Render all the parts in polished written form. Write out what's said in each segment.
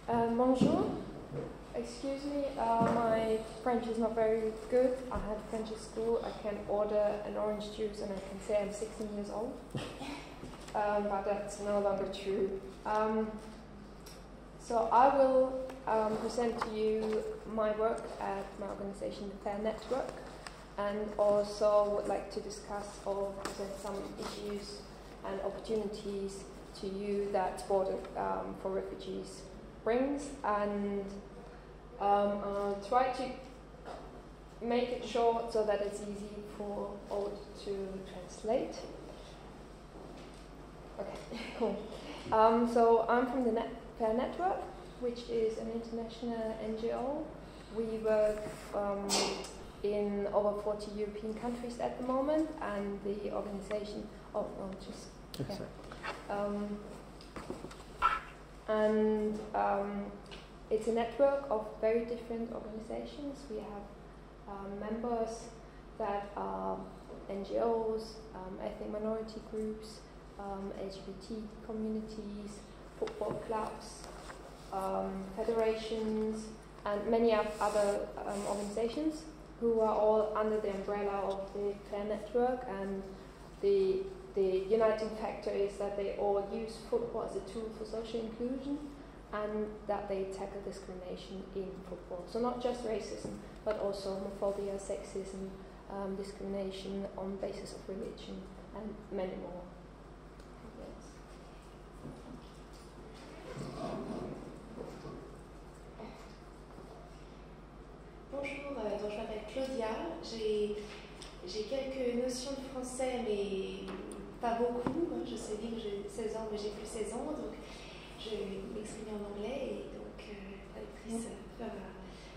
Bonjour. Excuse me, my French is not very good. I had French at school. I can order an orange juice and I can say I'm 16 years old. But that's no longer true. So I will present to you my work at my organization, the Fair Network, and also would like to discuss or present some issues and opportunities to you that Sport for Refugees brings, and I'll try to make it short so that it's easy for all to translate. Okay, cool. So I'm from the Fair Network, which is an international NGO. We work in over 40 European countries at the moment, and the organization, it's a network of very different organizations. We have members that are NGOs, ethnic minority groups, LGBT communities, football clubs, federations, and many other organizations who are all under the umbrella of the Fair Network. And the uniting factor is that they all use football as a tool for social inclusion, and that they tackle discrimination in football. So not just racism, but also homophobia, sexism, discrimination on the basis of religion, and many more. Yes. Bonjour, donc je m'appelle Claudia, j'ai quelques notions de français, mais pas beaucoup. Je sais dire que j'ai 16 ans, mais j'ai plus 16 ans, donc je vais m'exprimer en anglais, et donc la lectrice fera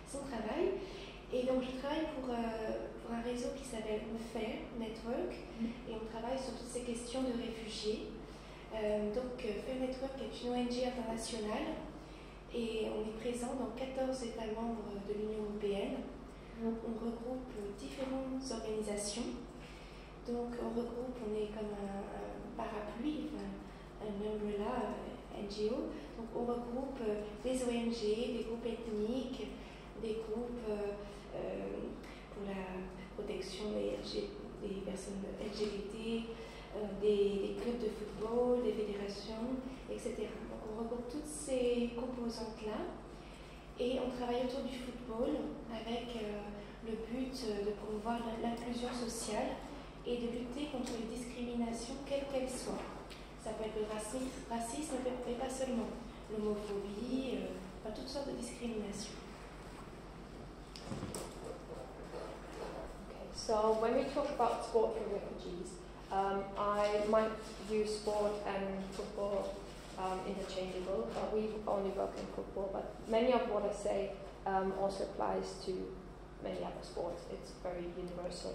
son travail. Et donc je travaille pour un réseau qui s'appelle Fair Network, et on travaille sur toutes ces questions de réfugiés. Donc Fair Network est une ONG internationale, et on est présent dans 14 États membres de l'Union européenne. On regroupe différentes organisations. Donc on est comme un parapluie, un umbrella NGO. Donc on regroupe des ONG, des groupes ethniques, des groupes pour la protection des personnes LGBT, des clubs de football, des fédérations, etc. Donc on regroupe toutes ces composantes-là, et on travaille autour du football avec le but de promouvoir l'inclusion sociale et de lutter contre les discriminations, quelles qu'elles soient. Ça peut être le racisme, mais pas seulement. L'homophobie, toutes sortes de discriminations. Okay, so when we talk about sport for refugees, I might use sport and football interchangeable, but we only work in football. But many of what I say also applies to many other sports. It's very universal.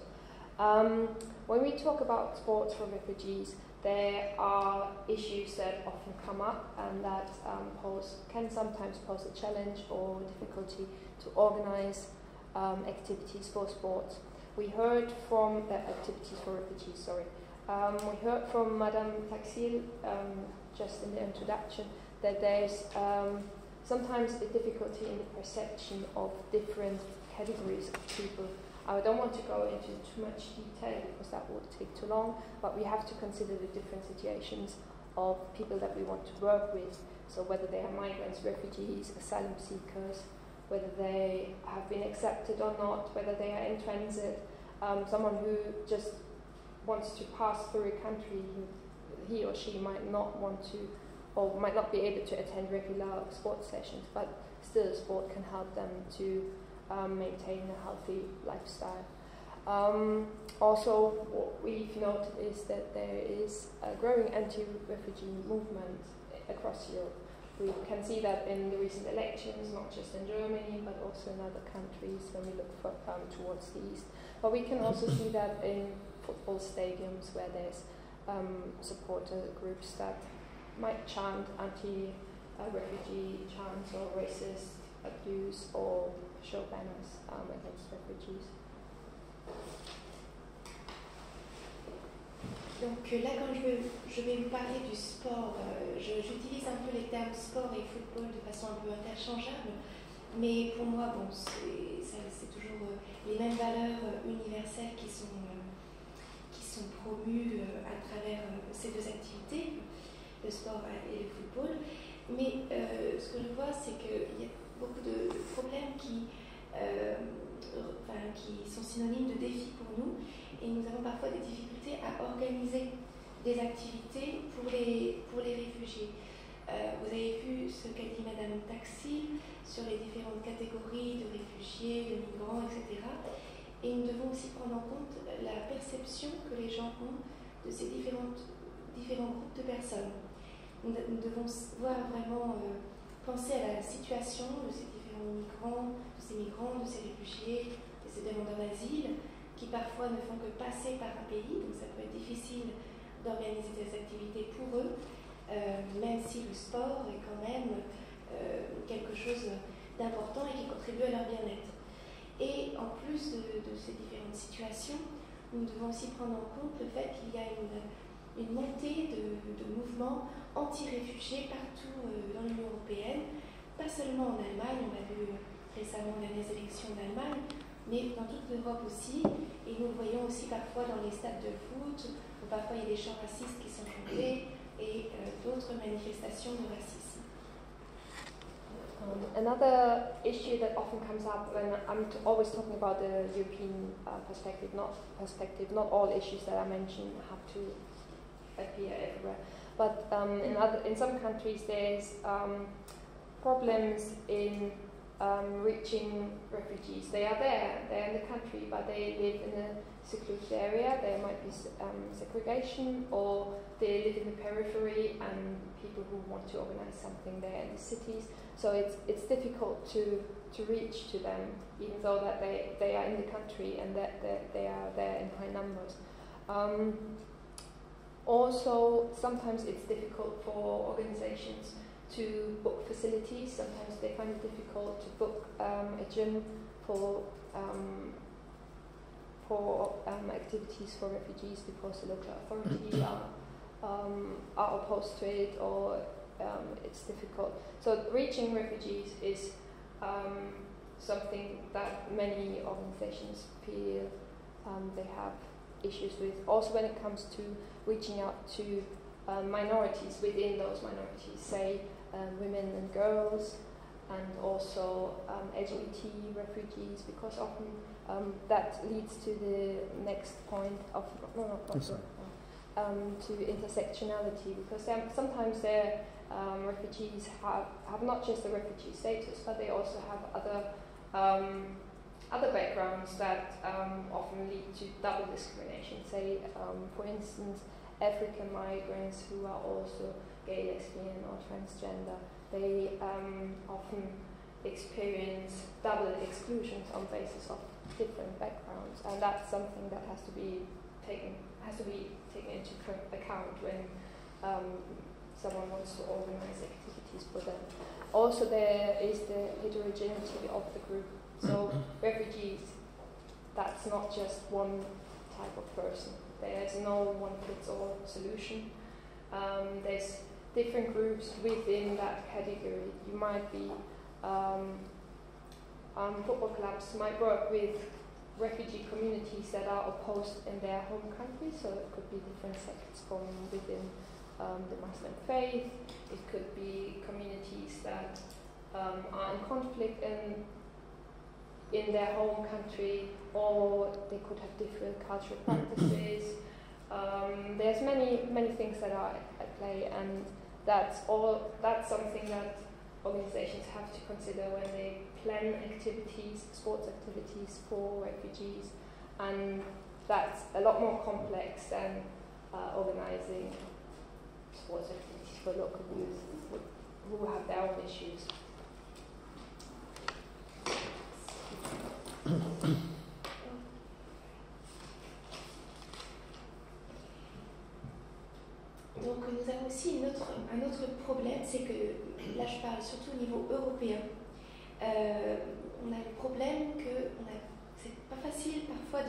When we talk about sports for refugees, there are issues that often come up, and that can sometimes pose a challenge or difficulty to organize activities for sports. We heard from activities for refugees. We heard from Madame Taksil just in the introduction that there's sometimes a difficulty in the perception of different categories of people. I don't want to go into too much detail because that would take too long, but we have to consider the different situations of people that we want to work with. So whether they are migrants, refugees, asylum seekers, whether they have been accepted or not, whether they are in transit, someone who just wants to pass through a country, he or she might not want to, or might not be able to attend regular sports sessions, but still sport can help them to maintain a healthy lifestyle. Also, what we've noted is that there is a growing anti-refugee movement across Europe. We can see that in the recent elections, not just in Germany, but also in other countries when we look towards the east. But we can also see that in football stadiums where there's supporter groups that might chant anti-refugee chants or racist abuse or show banners against refugees. Donc là, quand je vais vous parler du sport, j'utilise un peu les termes sport et football de façon un peu interchangeable, mais pour moi, bon, c'est toujours les mêmes valeurs universelles qui sont promues à travers ces deux activités, le sport et le football. Mais ce que je vois, c'est qu'il y a beaucoup de problèmes qui sont synonymes de défis pour nous, et nous avons parfois des difficultés à organiser des activités pour les réfugiés. Vous avez vu ce qu'a dit Madame Taxil sur les différentes catégories de réfugiés, de migrants, etc. Et nous devons aussi prendre en compte la perception que les gens ont de ces différents groupes de personnes. Nous devons vraiment penser à la situation de ces différents migrants, de ces réfugiés, de ces demandeurs d'asile, qui parfois ne font que passer par un pays, donc ça peut être difficile d'organiser des activités pour eux, même si le sport est quand même quelque chose d'important et qui contribue à leur bien-être. Et en plus de ces différentes situations, nous devons aussi prendre en compte le fait qu'il y a une montée de mouvements anti-réfugiés partout dans l'Union européenne, pas seulement en Allemagne, on a vu récemment les dernières élections d'Allemagne, mais dans toute l'Europe aussi, et nous le voyons aussi parfois dans les stades de foot, où parfois il y a des chants racistes qui sont chantés, et d'autres manifestations de racisme. Another issue that often comes up when I'm always talking about the European perspective, not all issues that I mention have to appear everywhere. But in some countries there's problems in reaching refugees. They are there, they're in the country, but they live in a secluded area. There might be segregation, or they live in the periphery, and people who want to organize something there in the cities. So it's difficult to reach to them, even though that they are in the country and that they are there in high numbers. Also, sometimes it's difficult for organizations to book facilities. Sometimes they find it difficult to book a gym for activities for refugees because the local authorities are opposed to it, or it's difficult. So reaching refugees is something that many organizations feel they have issues with. Also when it comes to reaching out to minorities within those minorities, say women and girls, and also LGBT refugees, because often that leads to the next point of to intersectionality, because sometimes their refugees have not just a refugee status, but they also have other backgrounds that often lead to double discrimination. Say, for instance, African migrants who are also gay, lesbian, or transgender, they often experience double exclusions on basis of different backgrounds, and that's something that has to be taken into account when someone wants to organize activities for them. Also, there is the heterogeneity of the group. So refugees, that's not just one type of person. There's no one-fits-all solution. There's different groups within that category. You might be football clubs might work with refugee communities that are opposed in their home country, so it could be different sects from within the Muslim faith. It could be communities that are in conflict in their home country, or they could have different cultural practices. There's many things that are at play, and that's something that organizations have to consider when they plan activities, sports activities for refugees, and that's a lot more complex than organizing sports activities for local youth who have their own issues. Donc nous avons aussi un autre problème, c'est que, là je parle surtout au niveau européen, on a le problème que c'est pas facile parfois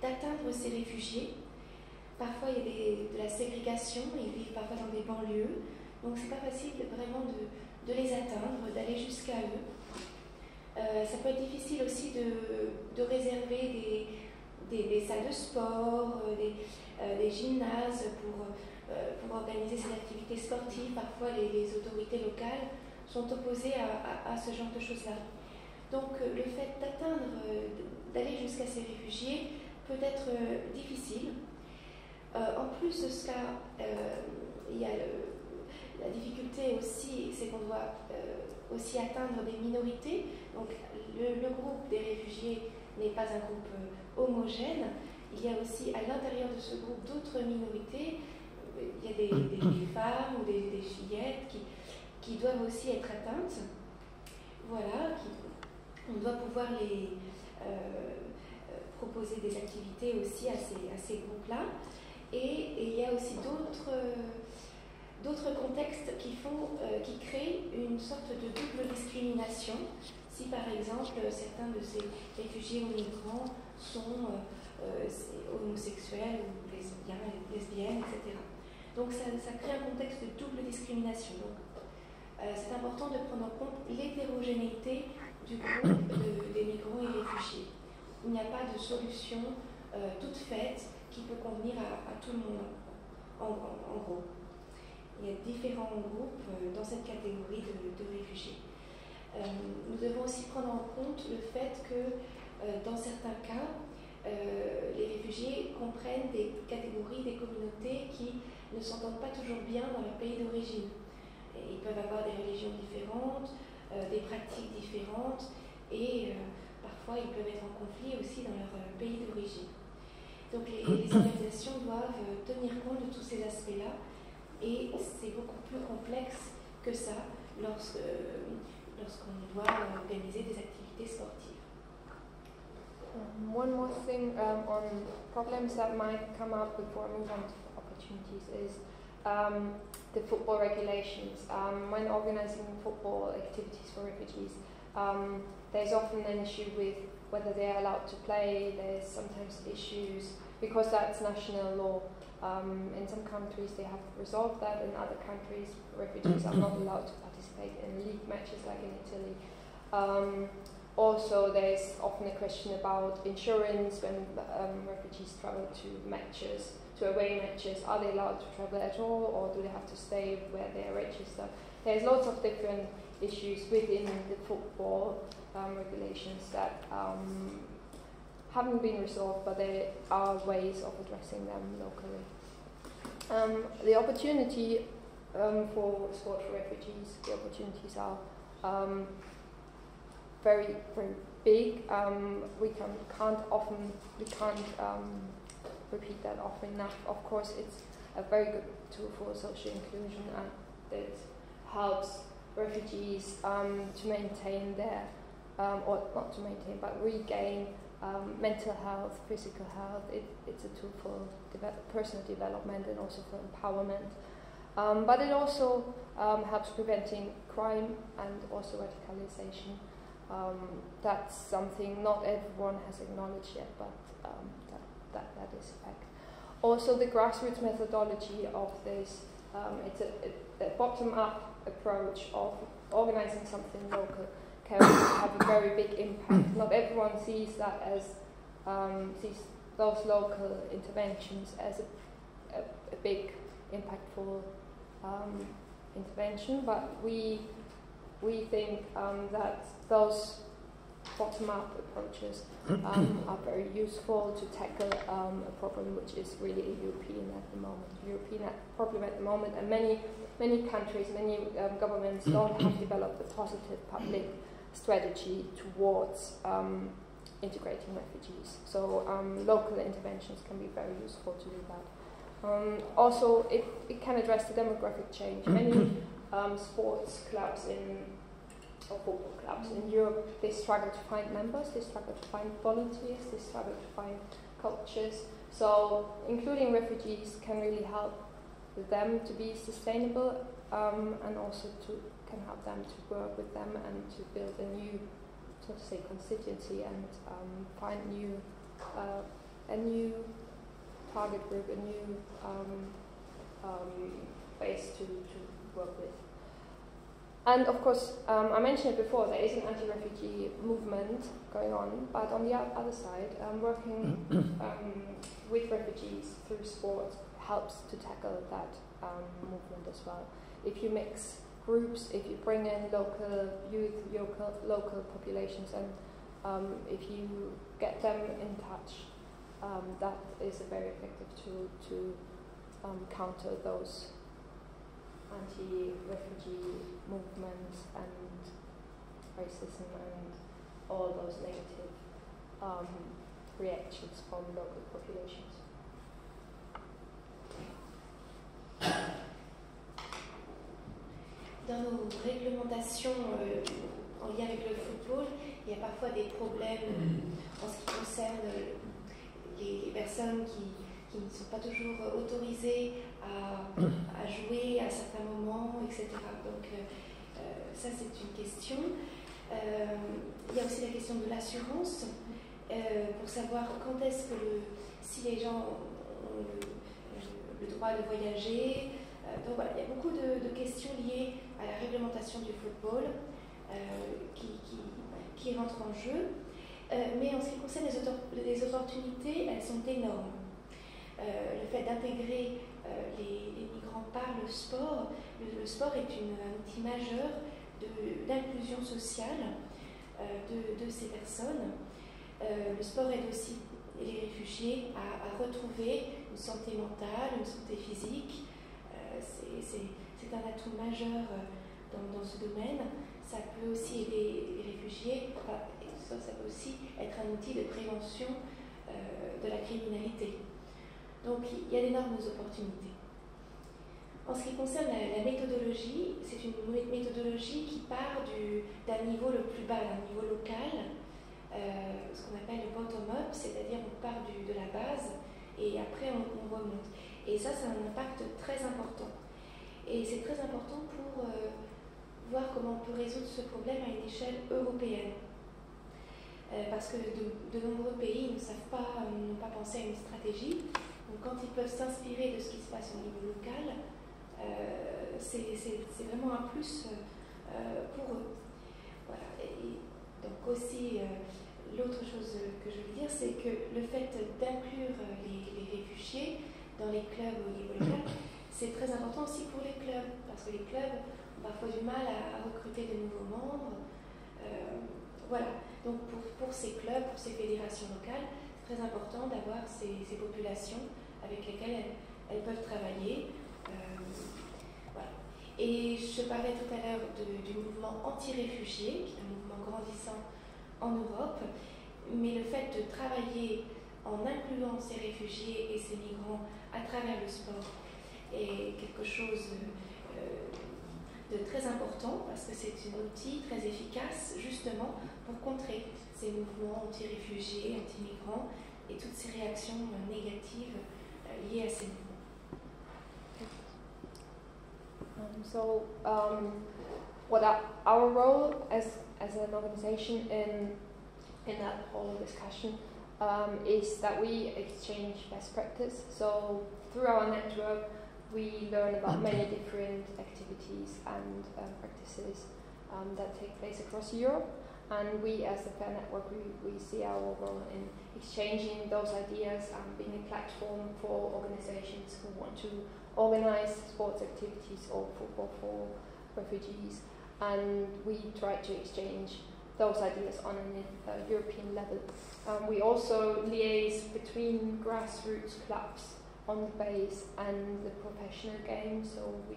d'atteindre ces réfugiés, Parfois, il y a de la ségrégation, ils vivent parfois dans des banlieues, donc c'est pas facile vraiment de les atteindre, d'aller jusqu'à eux. Ça peut être difficile aussi de réserver des salles de sport, des gymnases pour organiser ces activités sportives. Parfois, les autorités locales sont opposées à ce genre de choses-là. Donc, le fait d'aller jusqu'à ces réfugiés peut être difficile. En plus de cela, il y a la difficulté aussi, c'est qu'on doit aussi atteindre des minorités. Donc, le groupe des réfugiés n'est pas un groupe homogène. Il y a aussi à l'intérieur de ce groupe d'autres minorités. Il y a des femmes ou des fillettes qui doivent aussi être atteintes. Voilà, on doit pouvoir les proposer des activités aussi à ces groupes-là. Et il y a aussi d'autres contextes qui créent une sorte de double discrimination. Si par exemple certains de ces réfugiés ou migrants sont homosexuels ou lesbiennes, etc. Donc ça crée un contexte de double discrimination. Donc c'est important de prendre en compte l'hétérogénéité du groupe des migrants et réfugiés. Il n'y a pas de solution toute faite qui peut convenir à tout le monde, en gros. Il y a différents groupes dans cette catégorie de réfugiés. Nous devons aussi prendre en compte le fait que, dans certains cas, les réfugiés comprennent des catégories, des communautés qui ne s'entendent pas toujours bien dans leur pays d'origine. Ils peuvent avoir des religions différentes, des pratiques différentes, et parfois ils peuvent être en conflit aussi dans leur pays d'origine. Donc les organisations doivent tenir compte de tous ces aspects-là, et c'est beaucoup plus complexe que ça lorsqu'on doit organiser des activités sportives. One more thing on problems that might come up before I move on to opportunities is the football regulations. When organizing football activities for refugees, there's often an issue with whether they're allowed to play. There's sometimes issues because that's national law. In some countries they have resolved that, in other countries refugees are not allowed to participate in league matches like in Italy. Also there's often a question about insurance when refugees travel to matches, to away matches. Are they allowed to travel at all, or do they have to stay where they're registered? There's lots of different issues within the football regulations that haven't been resolved, but there are ways of addressing them locally. The opportunity for sport for refugees, the opportunities are very, very big. We can't repeat that often enough. Of course, it's a very good tool for social inclusion, and it helps refugees to maintain their, or not to maintain, but regain mental health, physical health. It's a tool for personal development and also for empowerment. But it also helps preventing crime and also radicalization. That's something not everyone has acknowledged yet, but that is a fact. Also, the grassroots methodology of this, it's a bottom-up approach of organizing something local can have a very big impact. Not everyone sees that as sees those local interventions as a big, impactful intervention, but we think that those bottom-up approaches are very useful to tackle a problem which is really a European problem at the moment, and many countries, many governments don't have developed a positive public strategy towards integrating refugees. So local interventions can be very useful to do that. Also, it can address the demographic change. Many sports clubs or football clubs in Europe, they struggle to find members, they struggle to find volunteers, they struggle to find coaches. So including refugees can really help them to be sustainable, and also can help them to work with them and to build a new, so to say, constituency and find a new target group, a new base to work with. And of course, I mentioned it before, there is an anti-refugee movement going on, but on the other side, working with refugees through sport helps to tackle that movement as well. If you mix groups, if you bring in local youth, local populations, and if you get them in touch, that is a very effective tool to counter those anti-refugee movements and racism and all those negative reactions from local populations. Dans nos réglementations en lien avec le football, il y a parfois des problèmes en ce qui concerne les personnes qui ne sont pas toujours autorisées à jouer à certains moments, etc. Donc ça c'est une question. Il y a aussi la question de l'assurance, pour savoir quand est-ce que si les gens ont le droit de voyager. Donc voilà, il y a beaucoup de questions liées à la réglementation du football qui rentrent en jeu. Mais en ce qui concerne les opportunités, elles sont énormes. Le fait d'intégrer les migrants par le sport est un outil majeur d'inclusion sociale de ces personnes. Le sport aide aussi les réfugiés à retrouver une santé mentale, une santé physique. C'est un atout majeur dans ce domaine. Ça peut aussi aider les réfugiés, ça peut aussi être un outil de prévention de la criminalité. Donc il y a d'énormes opportunités. En ce qui concerne la méthodologie, c'est une méthodologie qui part d'un niveau le plus bas, d'un niveau local, ce qu'on appelle le bottom-up, c'est-à-dire on part de la base et après on remonte. Et ça a un impact très important. Et c'est très important pour voir comment on peut résoudre ce problème à une échelle européenne. Parce que de nombreux pays n'ont pas pensé à une stratégie. Donc quand ils peuvent s'inspirer de ce qui se passe au niveau local, c'est vraiment un plus pour eux. Voilà. Et donc aussi, l'autre chose que je veux dire, c'est que le fait d'inclure les réfugiés dans les clubs au niveau local, c'est très important aussi pour les clubs, parce que les clubs ont parfois du mal à recruter de nouveaux membres. Voilà, donc pour ces clubs, pour ces fédérations locales, c'est très important d'avoir ces populations avec lesquelles elles peuvent travailler. Voilà. Et je parlais tout à l'heure du mouvement anti-réfugié, qui est un mouvement grandissant en Europe, mais le fait de travailler en incluant ces réfugiés et ces migrants à travers le sport est quelque chose de très important, parce que c'est un outil très efficace justement pour contrer ces mouvements anti-réfugiés, anti-migrants et toutes ces réactions négatives liées à ces mouvements. What our role as an organization in that whole discussion is that we exchange best practice. So through our network, we learn about many different activities and practices that take place across Europe. And we, as the FAIR Network, we see our role in exchanging those ideas and being a platform for organizations who want to organize sports activities or football for refugees. And we try to exchange those ideas on a European level. We also liaise between grassroots clubs on the base and the professional game, so we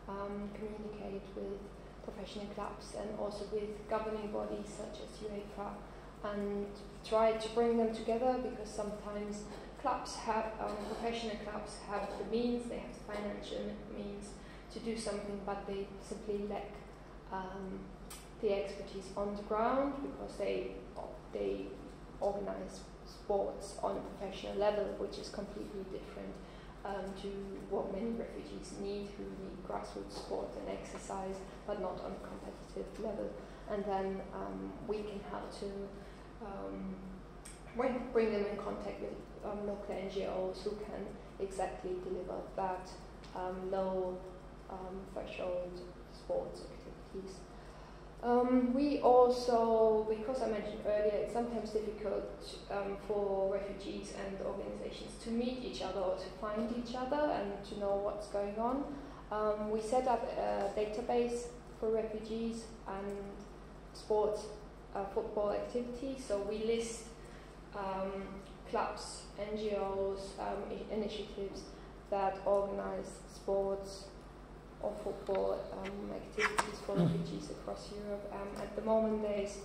communicate with professional clubs and also with governing bodies such as UEFA and try to bring them together, because sometimes professional clubs have the means, they have the financial means to do something, but they simply lack the expertise on the ground, because they organize sports on a professional level, which is completely different to what many refugees need, who need grassroots sport and exercise, but not on a competitive level. And then we can help to bring them in contact with local NGOs who can exactly deliver that low threshold sports activities. We also, because I mentioned earlier, it's sometimes difficult for refugees and organizations to meet each other or to find each other and to know what's going on. We set up a database for refugees and sports football activities. So we list clubs, NGOs, initiatives that organize sports or football activities for refugees across Europe. At the moment there's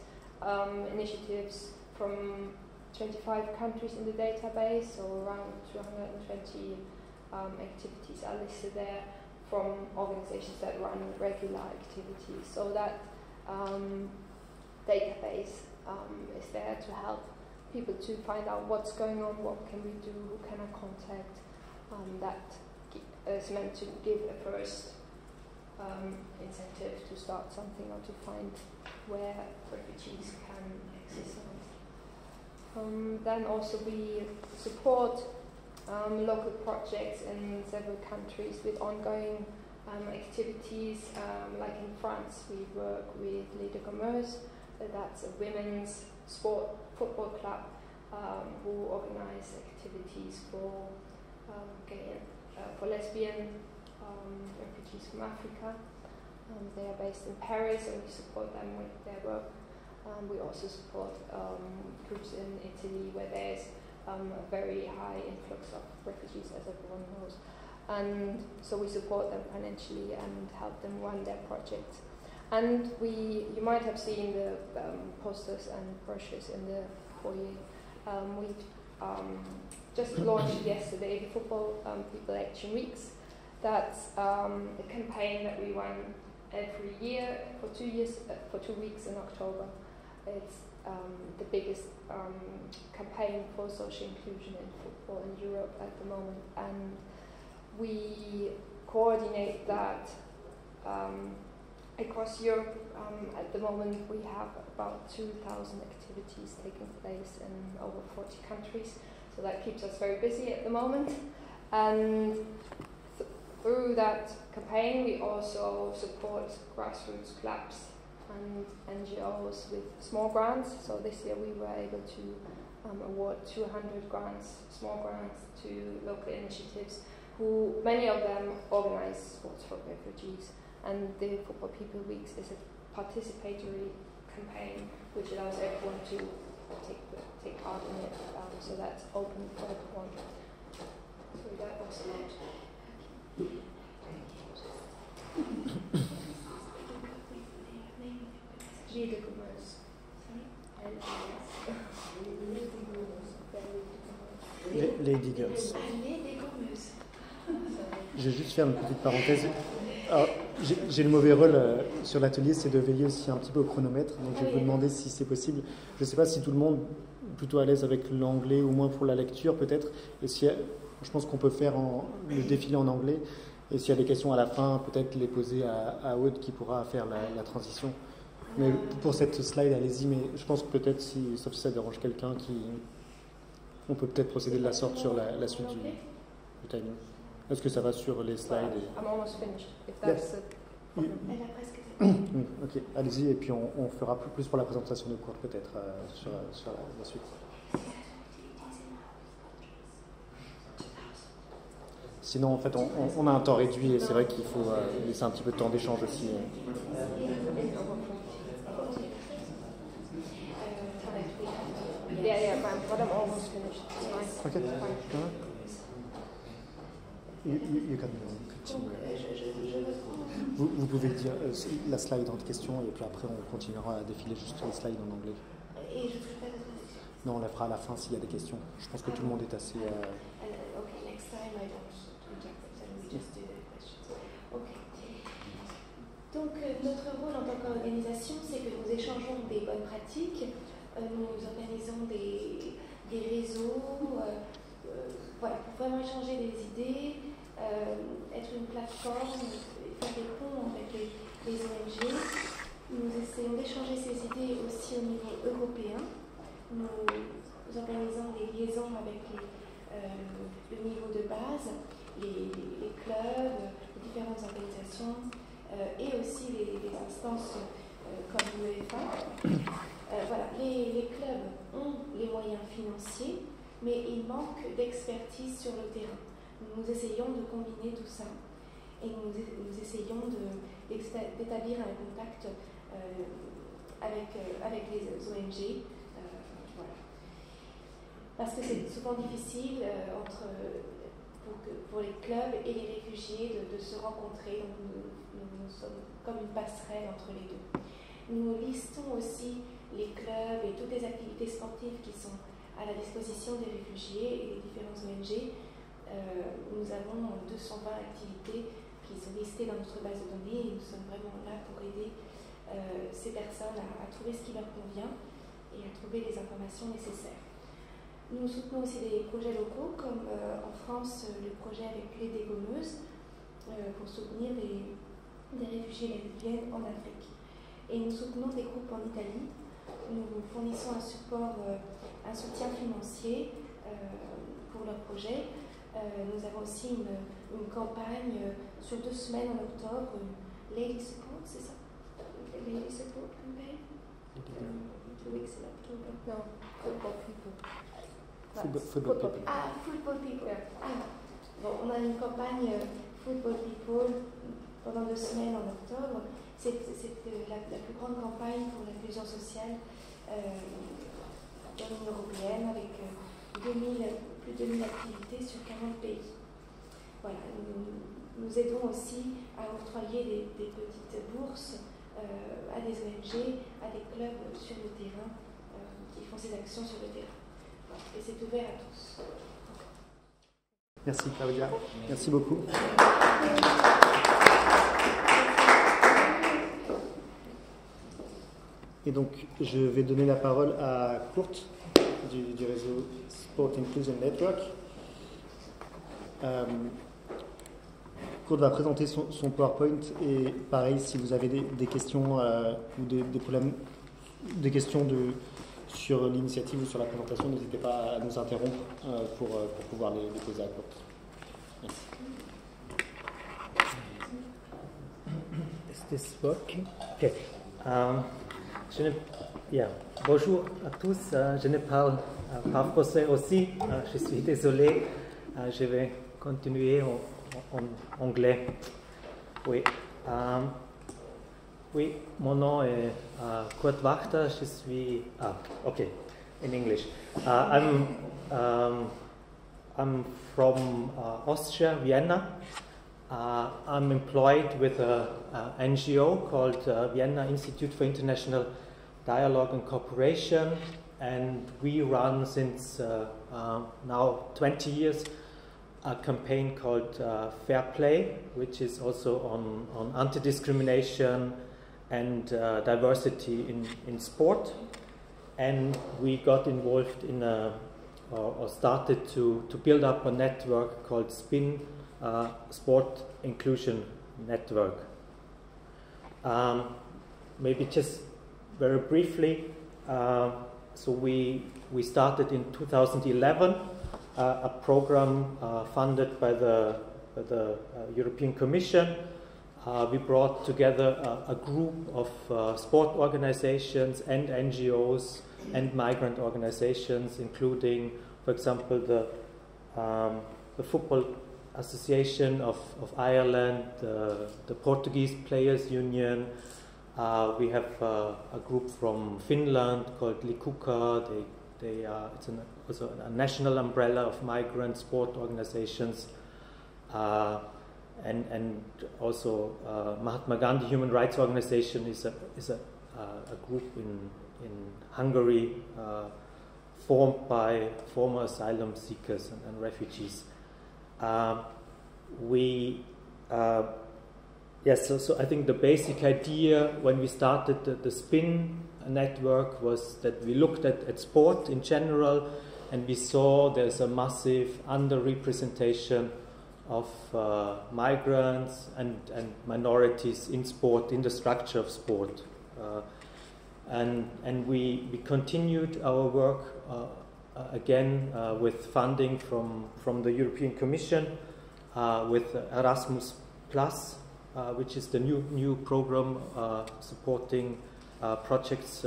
initiatives from 25 countries in the database, so around 220 activities are listed there from organizations that run regular activities. So that database is there to help people to find out what's going on, what can we do, who can I contact. That is meant to give a first incentive to start something or to find where refugees can exercise. Then also we support local projects in several countries with ongoing activities. Like in France, we work with Les Deux Gommeuses, that's a women's football club who organize activities for gay for lesbian refugees from Africa. They are based in Paris and we support them with their work. We also support groups in Italy where there's a very high influx of refugees, as everyone knows. And so we support them financially and help them run their projects. And you might have seen the posters and brochures in the foyer. We've just launched yesterday the Football People Action Weeks. That's a campaign that we run every year for 2 weeks in October. It's the biggest campaign for social inclusion in football in Europe at the moment, and we coordinate that across Europe. At the moment we have about 2,000 activities taking place in over 40 countries, so that keeps us very busy at the moment. And through that campaign we also support grassroots clubs and NGOs with small grants. So this year we were able to award 200 grants, small grants, to local initiatives who, many of them, organize sports for refugees. And the Football People Weeks is a participatory campaign which allows everyone to take part in it. So that's open for everyone. So that was it. Les Deux Gommeuses. Lady Girls. Les Deux Gommeuses. Je vais juste faire une petite parenthèse. Alors, j'ai le mauvais rôle sur l'atelier, c'est de veiller aussi un petit peu au chronomètre. Donc je vais vous demander si c'est possible. Je ne sais pas si tout le monde est plutôt à l'aise avec l'anglais, ou moins pour la lecture peut-être. Et si, je pense qu'on peut faire le défilé en anglais. Et s'il y a des questions à la fin, peut-être les poser à Aude qui pourra faire la transition. Mais pour cette slide, allez-y. Mais je pense que peut-être, sauf si ça dérange quelqu'un, on peut peut-être procéder de la sorte sur la suite du timing. Est-ce que ça va sur les slides I'm almost finished. If that's Elle a presque terminé. Ok, allez-y. Et puis on fera plus pour la présentation de cours peut-être sur la suite. Sinon, en fait, on a un temps réduit et c'est vrai qu'il faut laisser un petit peu de temps d'échange aussi. Yeah, but I'm almost finished. Ok. You can continue. Vous pouvez dire la slide en question et puis après on continuera à défiler juste les slides en anglais. Et je ne ferai pas de traduction. Non, on la fera à la fin s'il y a des questions. Je pense que tout le monde est assez... Okay, next time I don't reject it and we just do the questions. Okay. Donc notre rôle en tant qu'organisation, c'est que nous échangeons des bonnes pratiques, nous organisons des réseaux, voilà, pour vraiment échanger des idées, être une plateforme, faire des ponts avec les ONG. Nous essayons d'échanger ces idées aussi au niveau européen. Nous organisons des liaisons avec le niveau de base, les clubs, les différentes organisations et aussi les instances comme l'UEFA. Voilà, les clubs ont les moyens financiers, mais il manque d'expertise sur le terrain. Nous essayons de combiner tout ça et nous essayons d'établir un contact avec les ONG. Voilà. Parce que c'est souvent difficile pour les clubs et les réfugiés de se rencontrer. Donc nous sommes comme une passerelle entre les deux. Nous listons aussi les clubs et toutes les activités sportives qui sont à la disposition des réfugiés et des différentes ONG. Nous avons 220 activités qui sont listées dans notre base de données et nous sommes vraiment là pour aider ces personnes à trouver ce qui leur convient et à trouver les informations nécessaires. Nous soutenons aussi des projets locaux comme en France le projet avec les dégommeuses pour soutenir des réfugiés lesbiennes en Afrique. Et nous soutenons des groupes en Italie. Nous fournissons un soutien financier pour leurs projets. Nous avons aussi une campagne sur 2 semaines en octobre, Lady Support, c'est ça? Lady Support Campaign? 2 weeks in October. No, football people. Football people. Ah, Football People. Ah, bon, on a une campagne Football People pendant 2 semaines en octobre. C'est la plus grande campagne pour l'inclusion sociale dans l'Union européenne avec plus de 2000 activités sur 40 pays. Voilà, nous aidons aussi à octroyer des petites bourses à des ONG, à des clubs sur le terrain qui font ces actions sur le terrain. Voilà, et c'est ouvert à tous. Merci Claudia, merci beaucoup. Et donc, je vais donner la parole à Kurt du réseau Sport Inclusion Network. Kurt va présenter son PowerPoint et pareil, si vous avez des questions ou des problèmes, des questions sur l'initiative ou sur la présentation, n'hésitez pas à nous interrompre pour pouvoir les poser à Kurt. Merci. Is this working? Okay. Bonjour à tous, je ne parle pas français aussi, je suis désolé, je vais continuer en anglais. Oui, mon nom est Kurt Wachter, je suis... okay, in English. I'm from Austria, Vienna. I'm employed with an NGO called Vienna Institute for International Dialogue and Cooperation, and we run since now 20 years a campaign called Fair Play, which is also on anti-discrimination and diversity in sport. And we got involved in or started to build up a network called SPIN, Sport Inclusion Network. Maybe just very briefly, so we started in 2011 a program funded by the European Commission. We brought together a group of sport organizations and NGOs and migrant organizations, including, for example, the Football Association of Ireland, the Portuguese Players Union. We have a group from Finland called Likuka. It's also a national umbrella of migrant sport organizations. And also Mahatma Gandhi Human Rights Organization is a group in Hungary formed by former asylum seekers and refugees. So I think the basic idea when we started the SPIN network was that we looked at sport in general, and we saw there's a massive underrepresentation of migrants and minorities in sport, in the structure of sport. And we continued our work again with funding from the European Commission, with Erasmus Plus, which is the new program supporting projects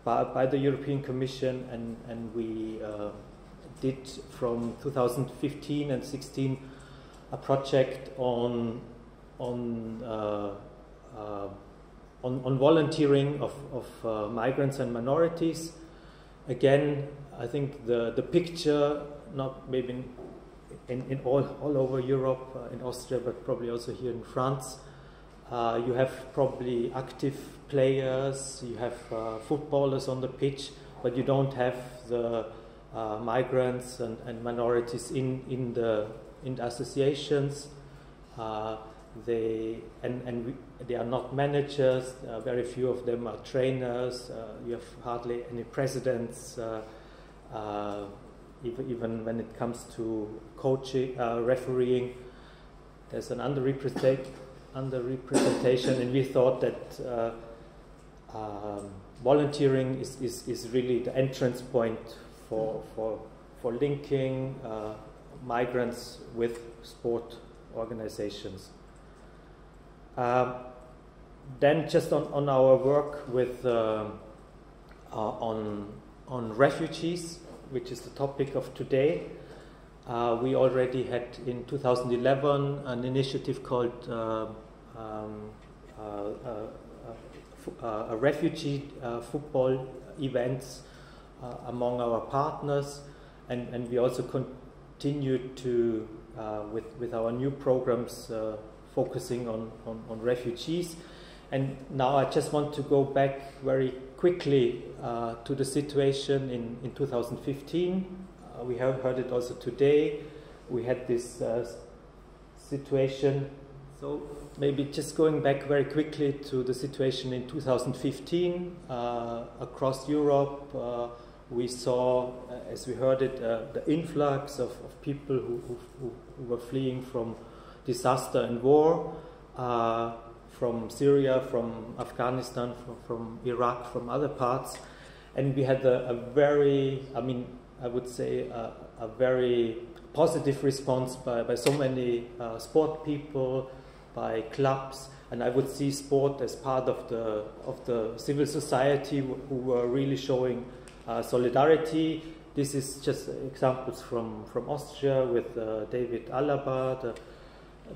by the European Commission, and we did from 2015 and 16 a project on volunteering of migrants and minorities. Again, I think the picture, not maybe in all over Europe, in Austria, but probably also here in France, you have probably active players, you have footballers on the pitch, but you don't have the migrants and minorities in the associations. They are not managers. Very few of them are trainers. You have hardly any presidents. Even when it comes to coaching, refereeing, there's an underrepresentation, and we thought that volunteering is really the entrance point for linking migrants with sport organizations. Then just on our work with on refugees, which is the topic of today, we already had in 2011 an initiative called a refugee football events among our partners, and we also continued to with our new programs focusing on refugees. And now I just want to go back very quickly to the situation in 2015. We have heard it also today. We had this situation. So maybe just going back very quickly to the situation in 2015 across Europe, we saw, as we heard it, the influx of people who were fleeing from disaster and war, from Syria, from Afghanistan, from Iraq, from other parts. And we had a very, I would say, a very positive response by so many sport people, by clubs, and I would see sport as part of the civil society who were really showing solidarity. This is just examples from Austria with David Alaba,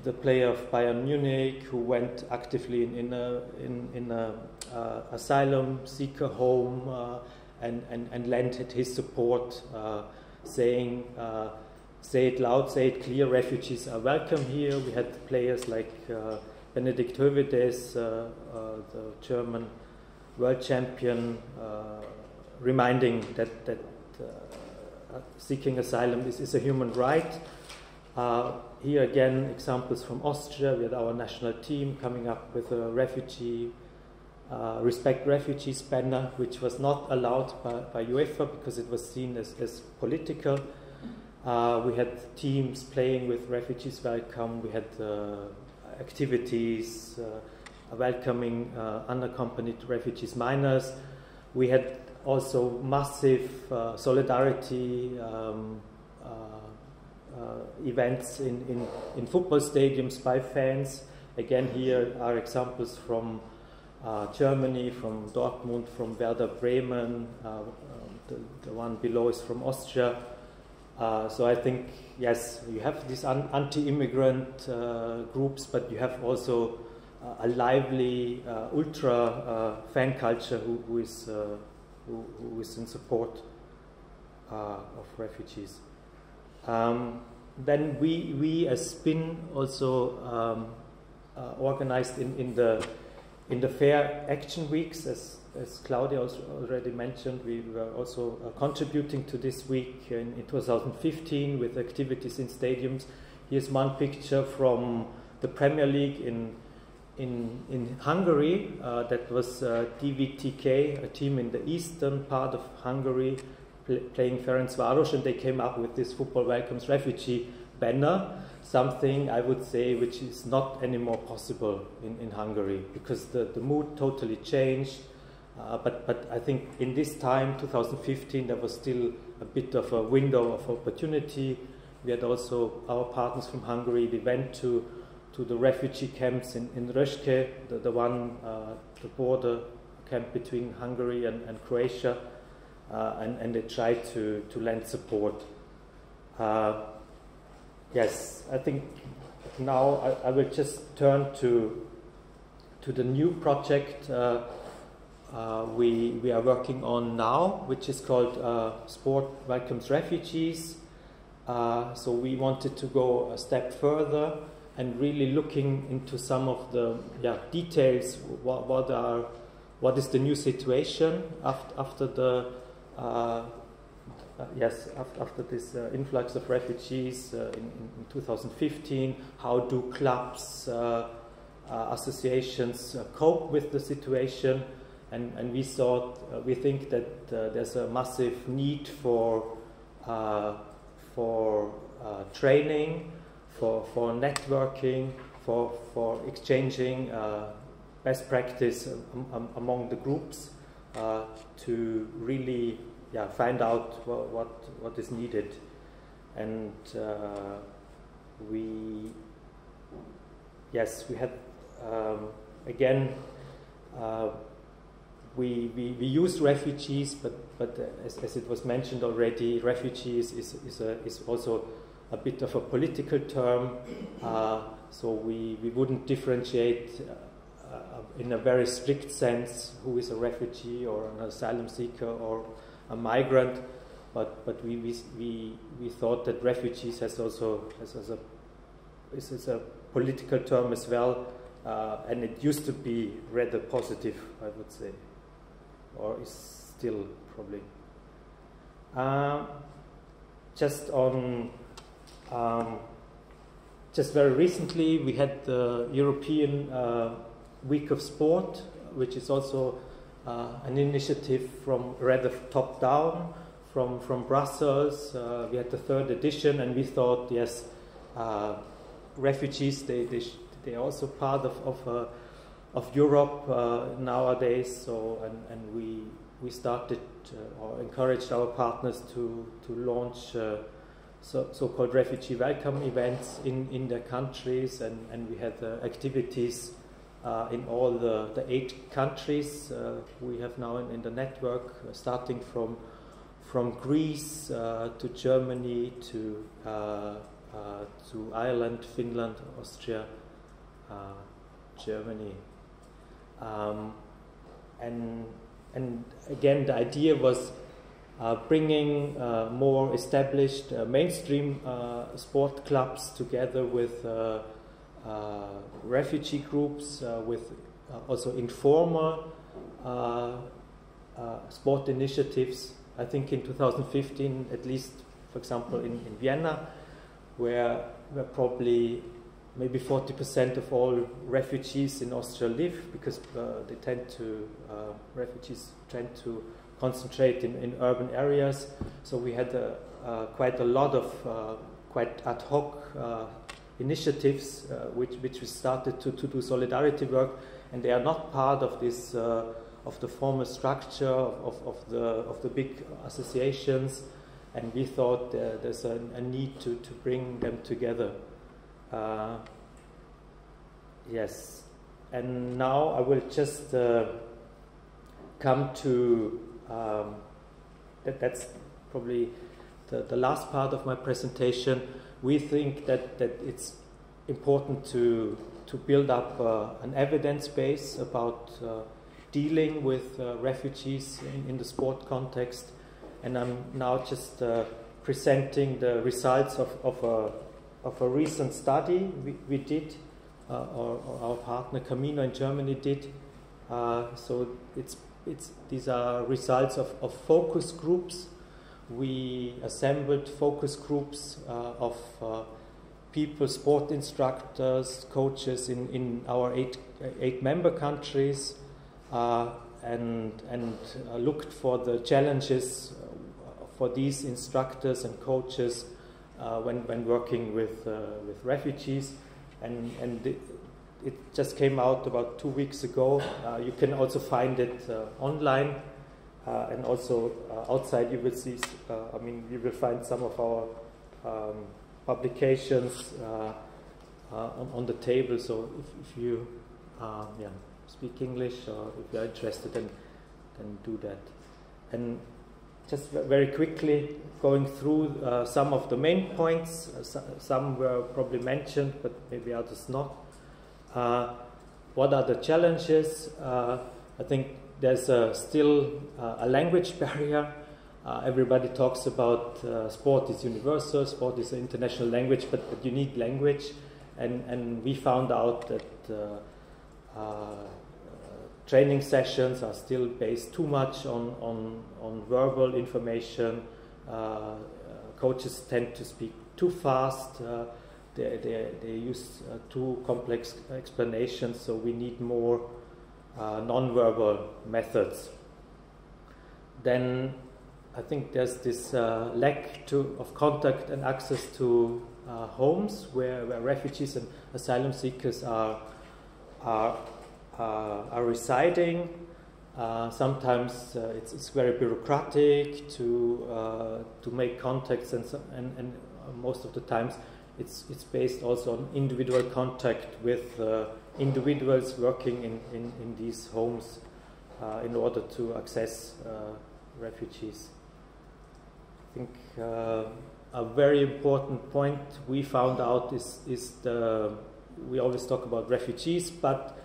the player of Bayern Munich, who went actively in a asylum seeker home and lent his support, saying, say it loud, say it clear, refugees are welcome here. We had players like Benedikt Hövedes, the German world champion, reminding that seeking asylum is a human right. Here again, examples from Austria. We had our national team coming up with a refugee, Respect Refugees banner, which was not allowed by UEFA because it was seen as political. We had teams playing with Refugees Welcome. We had activities welcoming unaccompanied refugees minors. We had also massive solidarity events in football stadiums by fans. Again, here are examples from Germany, from Dortmund, from Werder Bremen. The one below is from Austria. So I think, yes, you have these anti-immigrant groups, but you have also a lively ultra fan culture who is in support of refugees. Then we as SPIN also organized in the Fair Action Weeks, as Claudia also already mentioned. We were also contributing to this week in 2015 with activities in stadiums. Here's one picture from the Premier League in Hungary. That was DVTK, a team in the eastern part of Hungary, playing Ferencváros, and they came up with this Football Welcomes Refugee banner, something I would say which is not anymore possible in Hungary, because the mood totally changed. But I think in this time, 2015, there was still a bit of a window of opportunity. We had also our partners from Hungary. They went to the refugee camps in Röszke, the border camp between Hungary and Croatia, and they tried to lend support. Yes, I think now I will just turn to the new project we are working on now, which is called Sport Welcomes Refugees. So we wanted to go a step further and really looking into some of the details. What is the new situation after the after this influx of refugees in 2015? How do clubs, associations cope with the situation? And we think that there's a massive need for training, for networking, for exchanging best practice among the groups to really find out what is needed. And we had again. We use refugees, but as it was mentioned already, refugees is also a bit of a political term. So we wouldn't differentiate in a very strict sense who is a refugee or an asylum seeker or a migrant. But we thought that refugees is a political term as well, and it used to be rather positive, I would say. Or is still probably. Just very recently, we had the European Week of Sport, which is also an initiative from rather top down from Brussels. We had the 3rd edition, and we thought, yes, refugees they are also part of Europe nowadays. So and we started or encouraged our partners to launch so-called refugee welcome events in their countries, and we had activities in all the 8 countries we have now in the network, starting from Greece to Germany to Ireland, Finland, Austria, Germany. And again, the idea was bringing more established mainstream sport clubs together with refugee groups, with also informal sport initiatives. I think in 2015, at least, for example, in Vienna, where probably maybe 40% of all refugees in Austria live, because refugees tend to concentrate in urban areas. So we had quite a lot of quite ad hoc initiatives which we started to do solidarity work, and they are not part of this of the formal structure of the big associations, and we thought there's a need to bring them together. Yes, and now I will just come to that's probably the last part of my presentation. We think that it's important to build up an evidence base about dealing with refugees in the sport context, and I'm now just presenting the results of a recent study we did, or our partner Camino in Germany did. So these are results of focus groups. We assembled focus groups of people, sport instructors, coaches in our eight member countries, and looked for the challenges for these instructors and coaches when working with refugees, and it just came out about 2 weeks ago. You can also find it online, and also outside you will see, you will find some of our publications on the table. So if you speak English, or if you're interested, then do that. And just very quickly going through some of the main points. Some were probably mentioned, but maybe others not. What are the challenges? I think there's still a language barrier. Everybody talks about sport is universal, sport is an international language, but you need language. And we found out that training sessions are still based too much on verbal information. Coaches tend to speak too fast. They use too complex explanations, so we need more non-verbal methods. Then I think there's this lack of contact and access to homes where refugees and asylum seekers are residing. Sometimes it's very bureaucratic to make contacts, and most of the times it's based also on individual contact with individuals working in these homes in order to access refugees. I think a very important point we found out is we always talk about refugees, but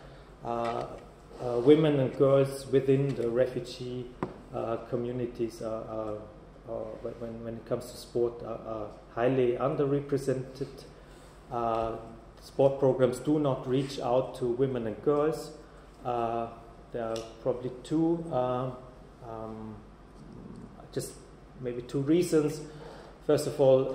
women and girls within the refugee communities are when it comes to sport, are highly underrepresented. Sport programs do not reach out to women and girls. There are probably just maybe two reasons. First of all,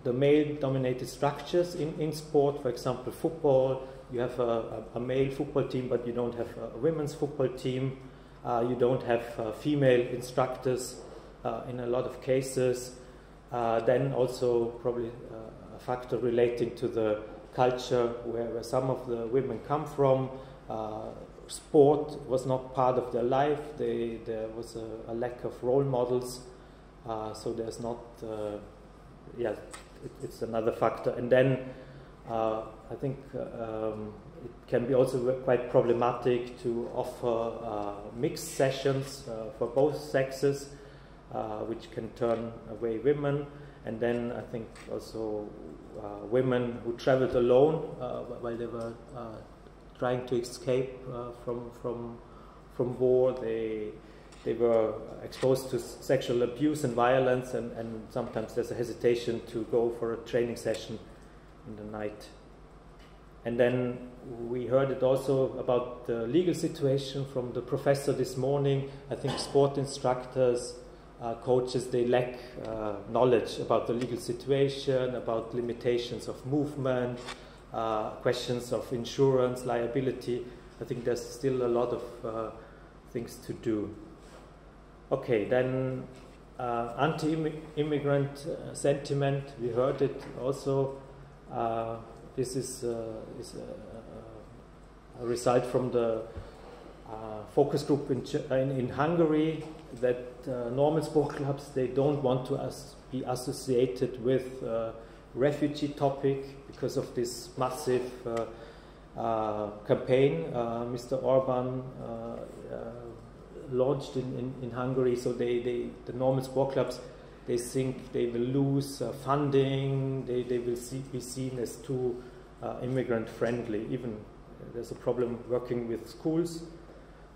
the male-dominated structures in sport. For example, football, you have a male football team, but you don't have a women's football team. You don't have female instructors in a lot of cases. Then also probably a factor relating to the culture where some of the women come from. Sport was not part of their life. There was a lack of role models. So there's not, it's another factor. And then I think it can be also quite problematic to offer mixed sessions for both sexes, which can turn away women. And then I think also women who traveled alone while they were trying to escape from war, they were exposed to sexual abuse and violence, and sometimes there's a hesitation to go for a training session in the night. And then we heard it also about the legal situation from the professor this morning. I think sport instructors, coaches, they lack knowledge about the legal situation, about limitations of movement, questions of insurance, liability. I think there's still a lot of things to do. Okay, then anti-immigrant sentiment, we heard it also. This is a result from the focus group in Hungary, that normal sport clubs, they don't want to be associated with refugee topic because of this massive campaign Mr. Orban launched in Hungary. So the normal sport clubs, they think they will lose funding, they will be seen as too immigrant friendly. Even there's a problem working with schools,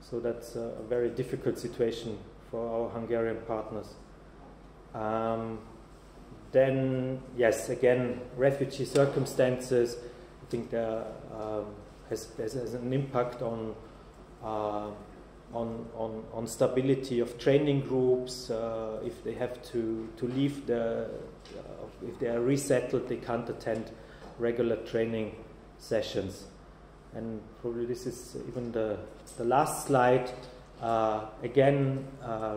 so that's a very difficult situation for our Hungarian partners. Then, yes, again, refugee circumstances, I think there has an impact on stability of training groups. If they have to leave if they are resettled, they can't attend regular training sessions. And probably this is even the last slide. Again,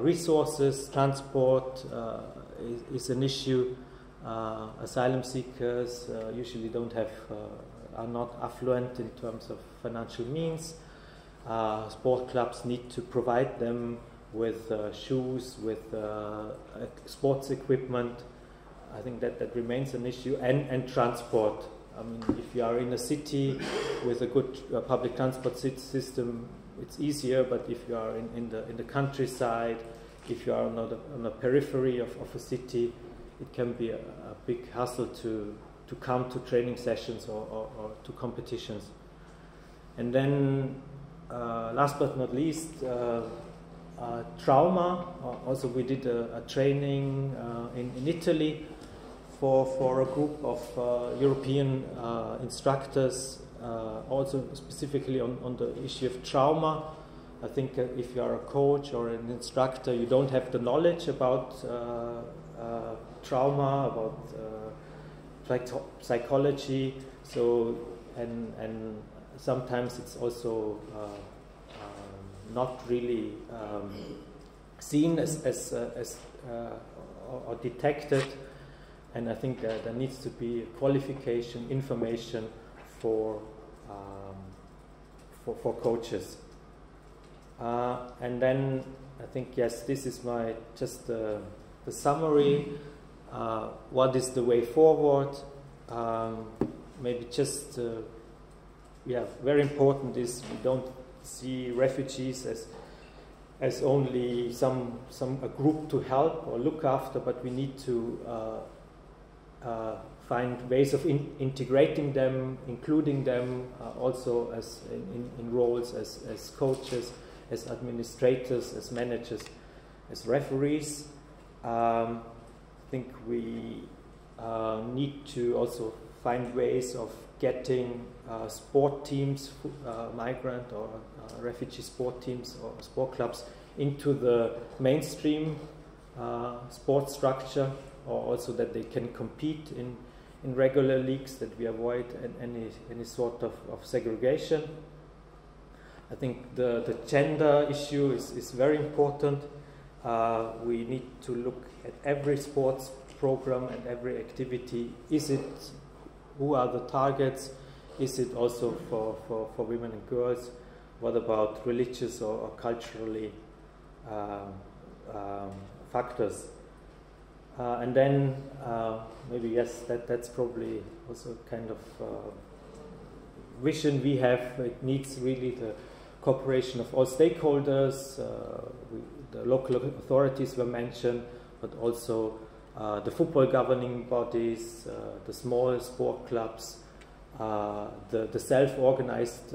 resources, transport is an issue. Asylum seekers usually don't have are not affluent in terms of financial means. Sport clubs need to provide them with shoes, with sports equipment. I think that remains an issue, and transport. I mean, if you are in a city with a good public transport system, it's easier. But if you are in the countryside, if you are on the periphery of a city, it can be a big hassle to come to training sessions or to competitions. And then, last but not least, trauma. Also, we did a training in Italy for a group of European instructors, also specifically on the issue of trauma. I think if you are a coach or an instructor, you don't have the knowledge about trauma, about psychology. So and sometimes it's also not really seen as or detected. And I think there needs to be qualification, information for coaches. And then I think, yes, this is my just the summary. What is the way forward? Maybe just very important is we don't see refugees as only a group to help or look after, but we need to find ways of integrating them, including them also as in roles as coaches, as administrators, as managers, as referees. I think we need to also find ways of getting sport teams, migrant or refugee sport teams or sport clubs into the mainstream sport structure, or also that they can compete in regular leagues, that we avoid any sort of segregation. I think the gender issue is very important. We need to look at every sports program and every activity. Who are the targets? Is it also for women and girls? What about religious or culturally factors? And then maybe, yes, that's probably also kind of vision we have. It needs really the cooperation of all stakeholders. The local authorities were mentioned, but also the football governing bodies, the small sport clubs, the self-organized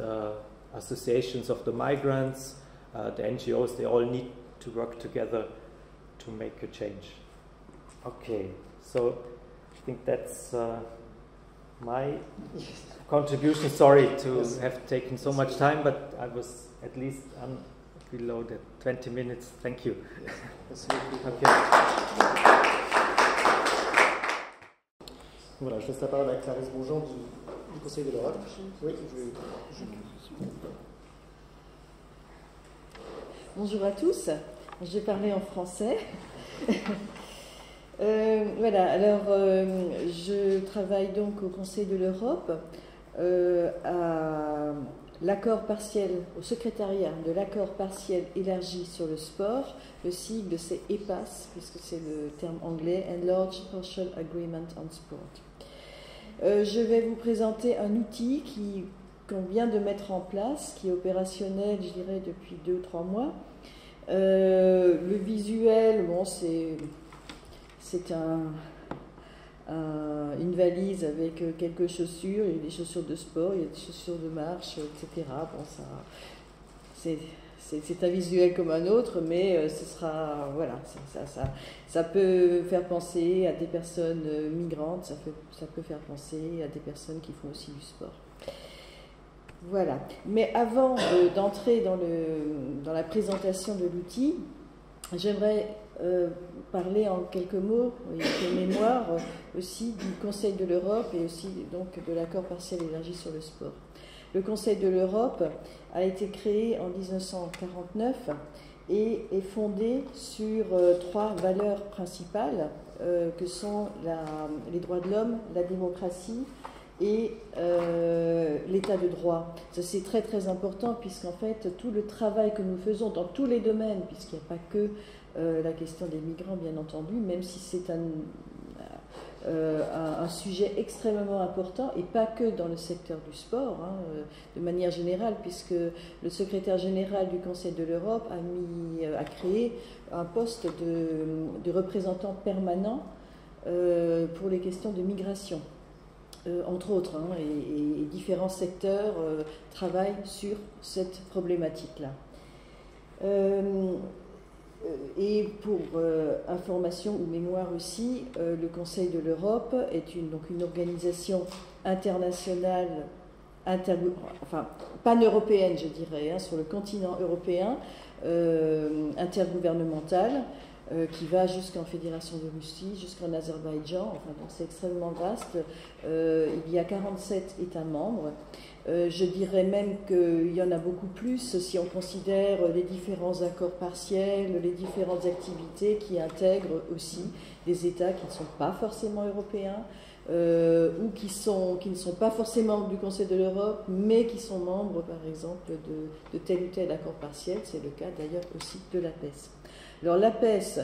associations of the migrants, the NGOs. They all need to work together to make a change. Okay, so I think that's my contribution. Sorry to have taken so much time, but I was at least below the 20 minutes. Thank you. Okay. Voilà, je laisse la parole à Clarisse Bonjean du Conseil de l'Europe. Oui, Bonjour à tous, je vais parler en français. Voilà, alors je travaille donc au Conseil de l'Europe, à l'accord partiel, au secrétariat de l'accord partiel élargi sur le sport. Le sigle c'est EPAS, puisque c'est le terme anglais, Enlarged Partial Agreement on Sport. Je vais vous présenter un outil qu'on vient de mettre en place, qui est opérationnel, je dirais, depuis 2 ou 3 mois. Le visuel, bon, c'est une valise avec quelques chaussures. Il y a des chaussures de sport, il y a des chaussures de marche, etc. Bon, c'est un visuel comme un autre, mais ce sera, voilà, ça peut faire penser à des personnes migrantes, ça peut faire penser à des personnes qui font aussi du sport. Voilà. Mais avant d'entrer dans la présentation de l'outil, j'aimerais parler en quelques mots, de mémoire, aussi du Conseil de l'Europe et aussi donc de l'accord partiel élargi sur le sport. Le Conseil de l'Europe a été créé en 1949 et est fondé sur 3 valeurs principales que sont les droits de l'homme, la démocratie et l'état de droit. Ça, c'est très très important, puisqu'en fait, tout le travail que nous faisons dans tous les domaines, puisqu'il n'y a pas que la question des migrants, bien entendu, même si c'est un sujet extrêmement important, et pas que dans le secteur du sport, hein, de manière générale, puisque le secrétaire général du Conseil de l'Europe a créé un poste de représentant permanent pour les questions de migration, entre autres, hein, et différents secteurs travaillent sur cette problématique-là. Et pour information ou mémoire aussi, le Conseil de l'Europe est donc une organisation internationale, pan-européenne, je dirais, hein, sur le continent européen, intergouvernementale, qui va jusqu'en Fédération de Russie, jusqu'en Azerbaïdjan, enfin, donc c'est extrêmement vaste. Il y a 47 États membres. Je dirais même qu'il y en a beaucoup plus si on considère les différents accords partiels, les différentes activités qui intègrent aussi des États qui ne sont pas forcément européens ou qui ne sont pas forcément membres du Conseil de l'Europe, mais qui sont membres, par exemple, de tel ou tel accord partiel. C'est le cas d'ailleurs aussi de l'APES. Alors l'APES,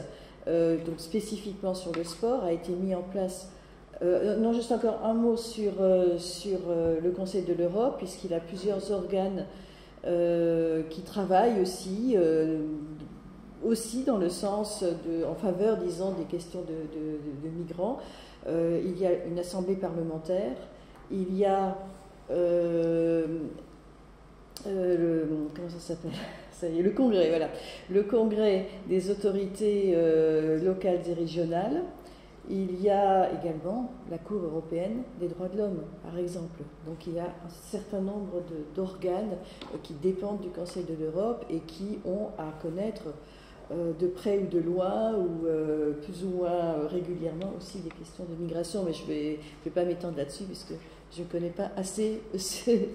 donc spécifiquement sur le sport, a été mis en place. Non, juste encore un mot sur le Conseil de l'Europe, puisqu'il a plusieurs organes qui travaillent aussi dans le sens en faveur, disons, des questions de migrants. Il y a une assemblée parlementaire, il y a comment ça s'appelle ? Ça y est, le Congrès, voilà. Le Congrès des autorités locales et régionales. Il y a également la Cour européenne des droits de l'homme, par exemple. Donc il y a un certain nombre d'organes qui dépendent du Conseil de l'Europe et qui ont à connaître de près ou de loin, ou plus ou moins régulièrement aussi des questions de migration. Mais je vais pas m'étendre là-dessus puisque je ne connais pas assez le sujet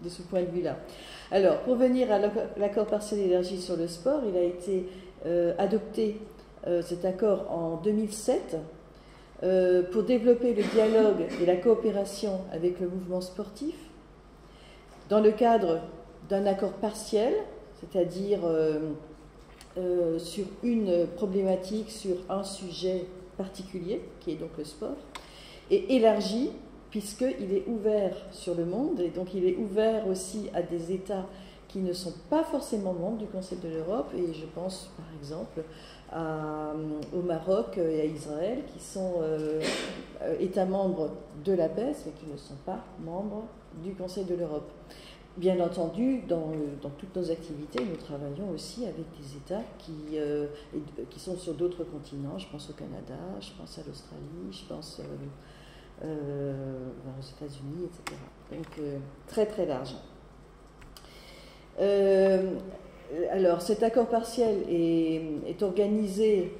de ce point de vue-là. Alors, pour venir à l'accord partiel élargi sur le sport, il a été adopté, cet accord, en 2007, pour développer le dialogue et la coopération avec le mouvement sportif, dans le cadre d'un accord partiel, c'est-à-dire sur une problématique, sur un sujet particulier, qui est donc le sport, et élargi, puisqu'il est ouvert sur le monde, et donc il est ouvert aussi à des États qui ne sont pas forcément membres du Conseil de l'Europe, et je pense par exemple au Maroc et à Israël, qui sont États membres de l'APES, mais qui ne sont pas membres du Conseil de l'Europe. Bien entendu, dans toutes nos activités, nous travaillons aussi avec des États qui sont sur d'autres continents. Je pense au Canada, je pense à l'Australie, je pense aux États-Unis, etc. Donc très très large. Alors cet accord partiel est organisé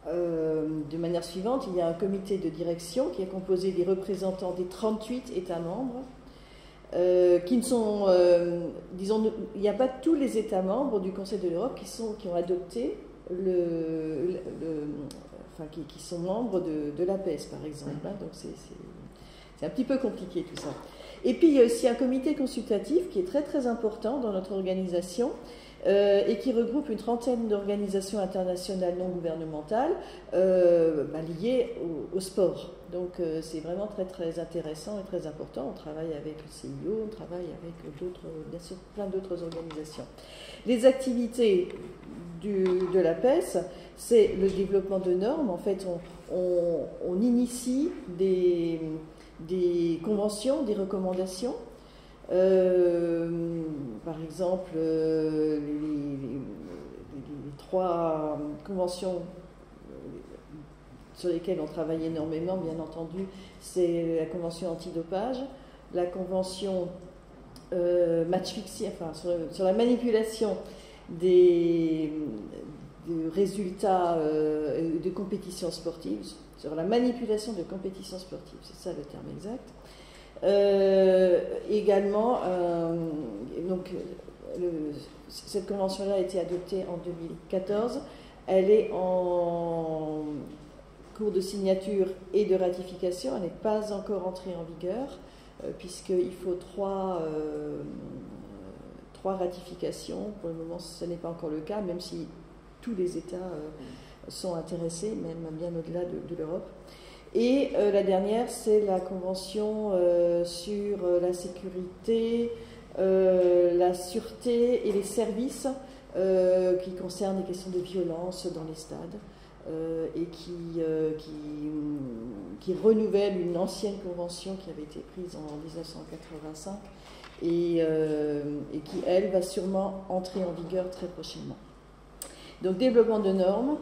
de manière suivante. Il y a un comité de direction qui est composé des représentants des 38 États membres, qui ne sont, disons, il n'y a pas tous les États membres du Conseil de l'Europe qui ont adopté qui sont membres de l'APES, par exemple. Hein, donc c'est un petit peu compliqué tout ça. Et puis il y a aussi un comité consultatif qui est très très important dans notre organisation et qui regroupe une trentaine d'organisations internationales non gouvernementales liées au sport. Donc c'est vraiment très très intéressant et très important. On travaille avec le CIO, on travaille avec bien sûr, plein d'autres organisations. Les activités de l'APES, c'est le développement de normes. En fait, on initie des conventions, des recommandations. Par exemple, les 3 conventions sur lesquelles on travaille énormément, bien entendu, c'est la convention antidopage, la convention match fixing, enfin sur la manipulation des résultats de compétitions sportives, sur la manipulation de compétitions sportives, c'est ça le terme exact. Également, donc, cette convention-là a été adoptée en 2014. Elle est en cours de signature et de ratification. Elle n'est pas encore entrée en vigueur, puisqu'il faut trois ratifications. Pour le moment, ce n'est pas encore le cas, même si tous les États sont intéressés, même bien au-delà de l'Europe. Et la dernière, c'est la Convention sur la sécurité, la sûreté et les services qui concernent les questions de violence dans les stades et qui renouvelle une ancienne convention qui avait été prise en 1985 et qui, elle, va sûrement entrer en vigueur très prochainement. Donc, développement de normes,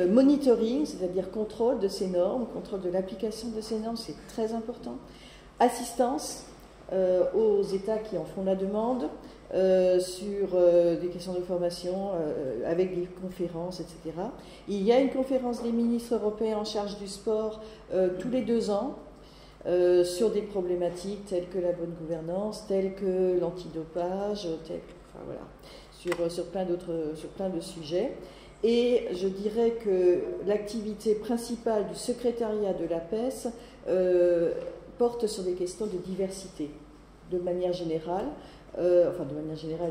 monitoring, c'est-à-dire contrôle de ces normes, contrôle de l'application de ces normes, c'est très important. Assistance aux États qui en font la demande sur des questions de formation avec des conférences, etc. Il y a une conférence des ministres européens en charge du sport tous les 2 ans sur des problématiques telles que la bonne gouvernance, telles que l'antidopage, enfin, voilà, sur plein de sujets. Et je dirais que l'activité principale du secrétariat de l'APES porte sur des questions de diversité, de manière générale,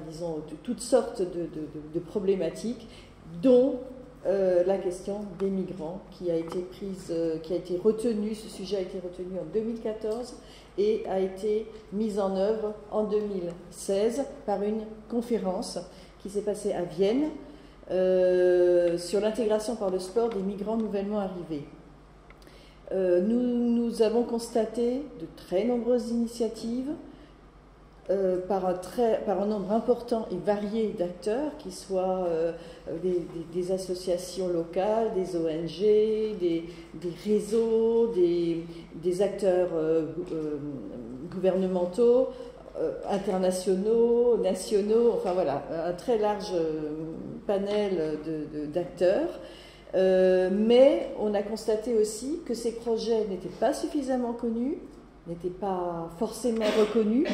disons, de toutes sortes de problématiques, dont la question des migrants, qui a été retenue, ce sujet a été retenu en 2014 et a été mis en œuvre en 2016 par une conférence qui s'est passée à Vienne, sur l'intégration par le sport des migrants nouvellement arrivés. Nous avons constaté de très nombreuses initiatives par un nombre important et varié d'acteurs, qui soient des associations locales, des ONG, des réseaux, des acteurs gouvernementaux, internationaux, nationaux, enfin voilà, un très large panel d'acteurs. Mais on a constaté aussi que ces projets n'étaient pas suffisamment connus, n'étaient pas forcément reconnus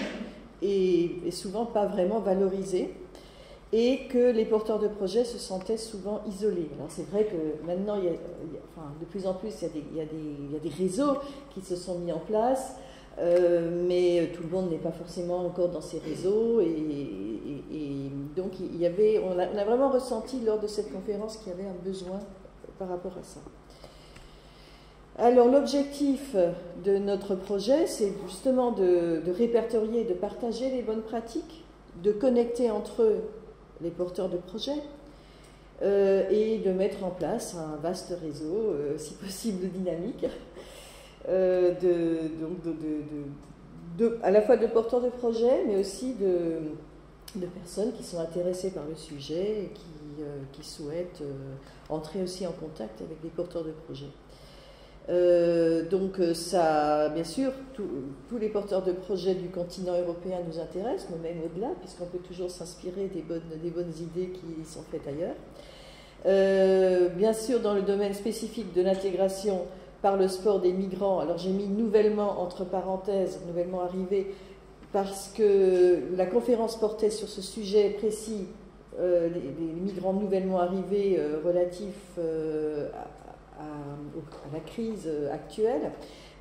et souvent pas vraiment valorisés, et que les porteurs de projets se sentaient souvent isolés. Alors c'est vrai que maintenant, de plus en plus, il y a des réseaux qui se sont mis en place, mais tout le monde n'est pas forcément encore dans ces réseaux, et donc on a vraiment ressenti lors de cette conférence qu'il y avait un besoin par rapport à ça. Alors l'objectif de notre projet, c'est justement de répertorier, de partager les bonnes pratiques, de connecter entre eux les porteurs de projets et de mettre en place un vaste réseau, si possible dynamique, à la fois de porteurs de projets, mais aussi de personnes qui sont intéressées par le sujet et qui souhaitent entrer aussi en contact avec des porteurs de projets. Donc ça, bien sûr, tous les porteurs de projets du continent européen nous intéressent, mais même au-delà, puisqu'on peut toujours s'inspirer des bonnes idées qui sont faites ailleurs. Bien sûr, dans le domaine spécifique de l'intégration par le sport des migrants, alors j'ai mis nouvellement, entre parenthèses, nouvellement arrivés, parce que la conférence portait sur ce sujet précis, les migrants nouvellement arrivés relatifs à la crise actuelle,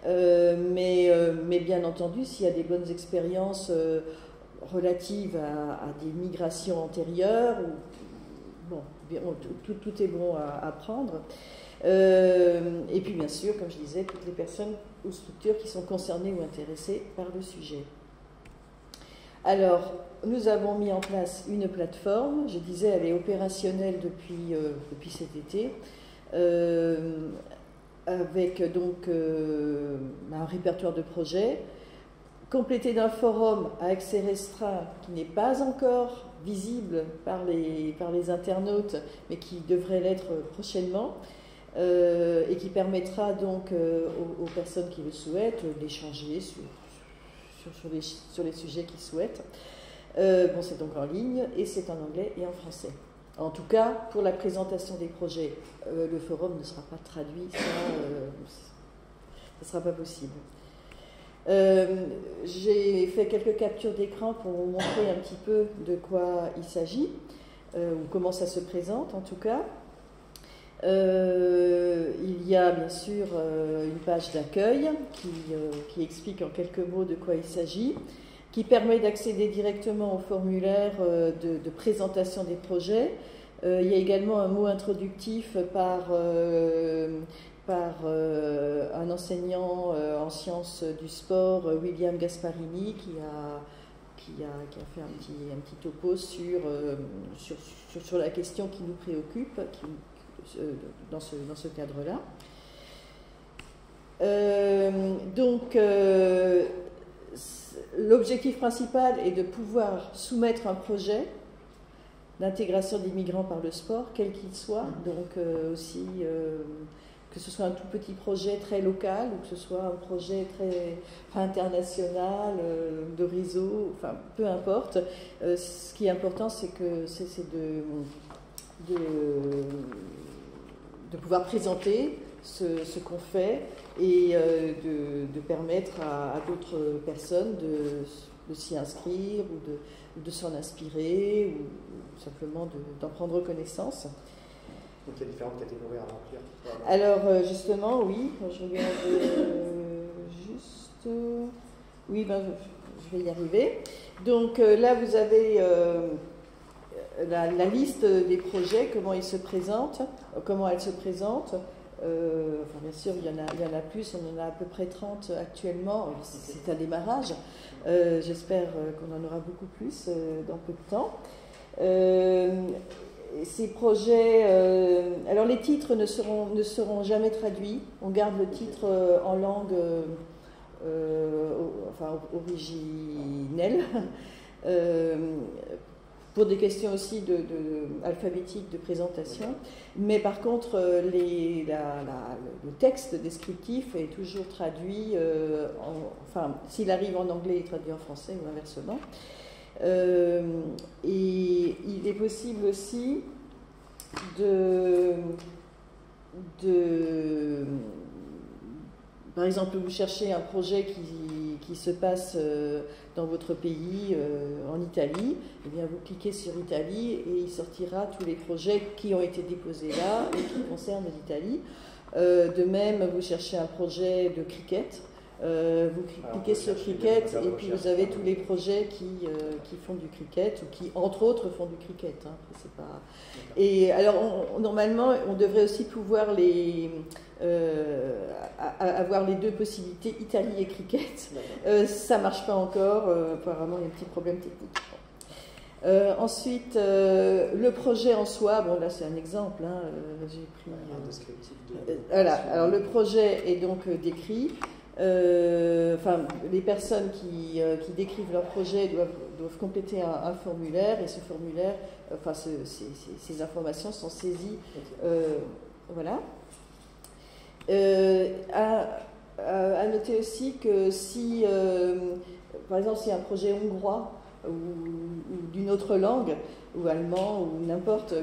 mais bien entendu, s'il y a des bonnes expériences relatives à des migrations antérieures, tout est bon à prendre. Et puis bien sûr, comme je disais, toutes les personnes ou structures qui sont concernées ou intéressées par le sujet. Alors, nous avons mis en place une plateforme, je disais, elle est opérationnelle depuis cet été, avec donc un répertoire de projets, complété d'un forum à accès restreint qui n'est pas encore visible par les internautes, mais qui devrait l'être prochainement, et qui permettra donc aux personnes qui le souhaitent d'échanger sur les sujets qu'ils souhaitent. C'est donc en ligne, et c'est en anglais et en français. En tout cas, pour la présentation des projets, le forum ne sera pas traduit, ça ne sera pas possible. J'ai fait quelques captures d'écran pour vous montrer un petit peu de quoi il s'agit, ou comment ça se présente en tout cas. Il y a bien sûr une page d'accueil qui explique en quelques mots de quoi il s'agit, qui permet d'accéder directement au formulaire de présentation des projets. Il y a également un mot introductif par un enseignant en sciences du sport, William Gasparini, qui a fait un petit topo sur la question qui nous préoccupe dans ce cadre-là. L'objectif principal est de pouvoir soumettre un projet d'intégration des migrants par le sport, quel qu'il soit, donc aussi que ce soit un tout petit projet très local ou que ce soit un projet très international, de réseau, enfin peu importe. Ce qui est important, c'est de pouvoir présenter ce qu'on fait et de permettre à d'autres personnes de s'y inscrire ou de s'en inspirer ou simplement d'en prendre connaissance. Donc il y a différentes catégories à remplir. Alors justement, oui, je regarde juste... Oui, je vais y arriver. Donc là, vous avez la liste des projets, comment ils se présentent, comment elles se présentent. Enfin, bien sûr, il y en a plus, on en a à peu près 30 actuellement. C'est un démarrage. J'espère qu'on en aura beaucoup plus dans peu de temps. Ces projets, alors les titres ne seront jamais traduits. On garde le titre en langue originelle. Pour des questions aussi alphabétiques de présentation. Mais par contre, le texte descriptif est toujours traduit, s'il arrive en anglais, il est traduit en français ou inversement. Et il est possible aussi par exemple, vous cherchez un projet qui se passe dans votre pays, en Italie, eh bien vous cliquez sur Italie et il sortira tous les projets qui ont été déposés là et qui concernent l'Italie. De même, vous cherchez un projet de cricket, vous cliquez sur cricket et puis vous avez tous les projets qui font du cricket ou qui, entre autres, font du cricket. Hein. C'est pas... Et alors, normalement, on devrait aussi pouvoir avoir les deux possibilités, Italie et cricket. Ça ne marche pas encore, apparemment il y a un petit problème technique. Ensuite, le projet en soi, bon là c'est un exemple, hein, j'ai pris... Un descriptif voilà, alors le projet est donc décrit. Les personnes qui décrivent leur projet doivent compléter un formulaire et ce formulaire, ces informations sont saisies. Voilà. À noter aussi que si, par exemple, si un projet hongrois ou d'une autre langue, ou allemand, ou n'importe,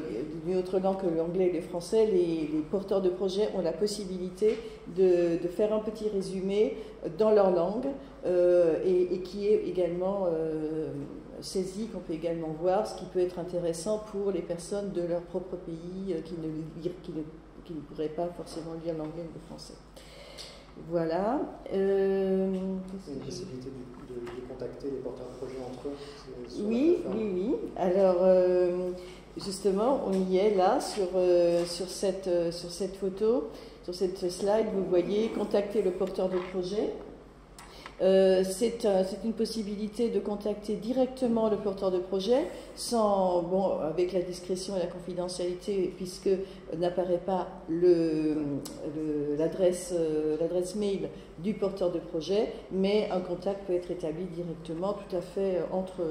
d'une autre langue que l'anglais et le français, les porteurs de projet ont la possibilité de faire un petit résumé dans leur langue et qui est également saisi, qu'on peut également voir, ce qui peut être intéressant pour les personnes de leur propre pays qui ne pourraient pas forcément lire l'anglais ou le français. Voilà. C'est une possibilité de contacter les porteurs de projets entre eux. Oui. Alors, justement, on y est là sur cette photo, sur cette slide. Vous voyez contacter le porteur de projet. C'est une possibilité de contacter directement le porteur de projet avec la discrétion et la confidentialité, puisque n'apparaît pas l'adresse mail du porteur de projet, mais un contact peut être établi directement tout à fait entre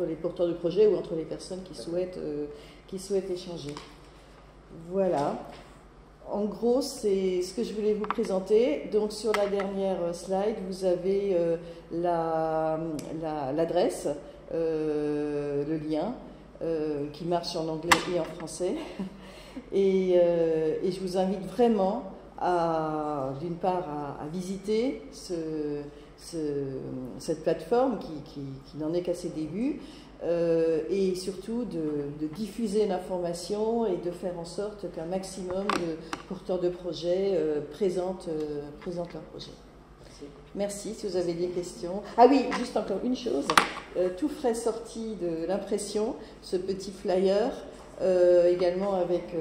les porteurs de projet ou entre les personnes qui souhaitent échanger. Voilà. En gros, c'est ce que je voulais vous présenter. Donc, sur la dernière slide, vous avez l'adresse, le lien, qui marche en anglais et en français. Et je vous invite vraiment, d'une part, à visiter cette plateforme qui n'en est qu'à ses débuts, et surtout de diffuser l'information et de faire en sorte qu'un maximum de porteurs de projets présentent leur projet. Merci, si vous avez des questions. Ah oui, juste encore une chose, tout frais sorti de l'impression, ce petit flyer, également avec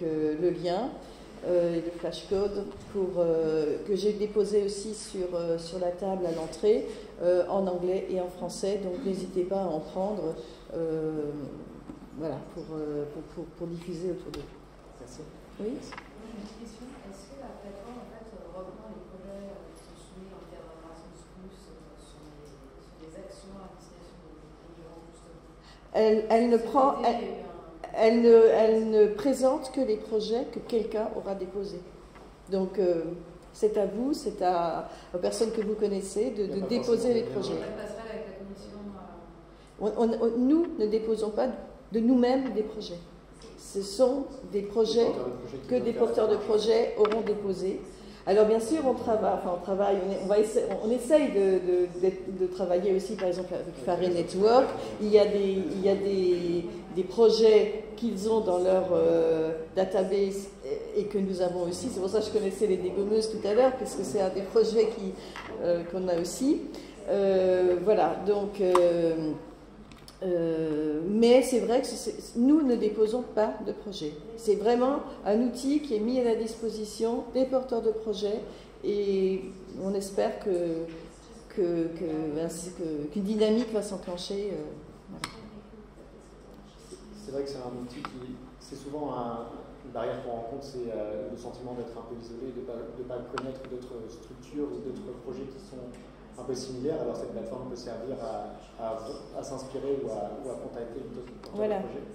le lien et le flashcode que j'ai déposé aussi sur la table à l'entrée, en anglais et en français, donc n'hésitez pas à en prendre voilà, pour diffuser autour d'eux. Merci. Oui. Une question, est-ce que la plateforme en fait, reprend les projets qui sont soumis en cadre Erasmus+, sur les actions à destination des migrants justement? Elle ne prend... Elle ne présente que les projets que quelqu'un aura déposés. Donc, c'est à vous, c'est aux personnes que vous connaissez de déposer les projets. Elle passerait avec la commission Nous ne déposons pas de nous-mêmes des projets. Ce sont des projets que des porteurs de projets auront déposés. Alors bien sûr, on essaye de travailler aussi, par exemple, avec Fare Network. Il y a des projets qu'ils ont dans leur database et que nous avons aussi. C'est pour ça que je connaissais les dégommeuses tout à l'heure, puisque c'est un des projets qu'on a aussi. Voilà, donc... mais c'est vrai que nous ne déposons pas de projet. C'est vraiment un outil qui est mis à la disposition des porteurs de projets et on espère qu'une dynamique va s'enclencher. Voilà. C'est vrai que c'est un outil c'est souvent une barrière qu'on rencontre, c'est le sentiment d'être un peu isolé, de ne pas connaître d'autres structures ou d'autres projets qui sont un peu similaires. Alors cette plateforme peut servir à s'inspirer ou à contacter d'autres voilà. projets.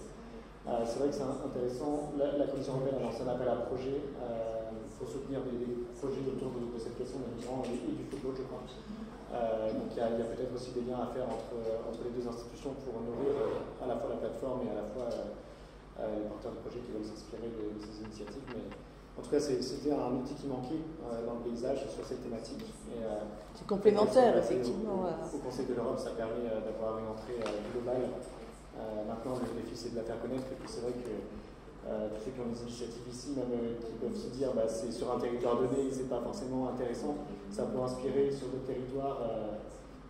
C'est vrai que c'est intéressant. La Commission européenne a lancé un appel à projet pour soutenir des projets autour de cette question des migrants et du football, je crois. Donc il y a peut-être aussi des liens à faire entre les deux institutions pour nourrir à la fois la plateforme et à la fois les porteurs de projets qui veulent s'inspirer de ces initiatives. Mais en tout cas, c'était un outil qui manquait dans le paysage sur cette thématique. C'est complémentaire, effectivement. Au Conseil de l'Europe, ça permet d'avoir une entrée globale. Maintenant, le défi, c'est de la faire connaître. Et puis, c'est vrai que tous ceux qui ont des initiatives ici, même qui peuvent se dire c'est sur un territoire donné, c'est pas forcément intéressant, ça peut inspirer sur d'autres territoires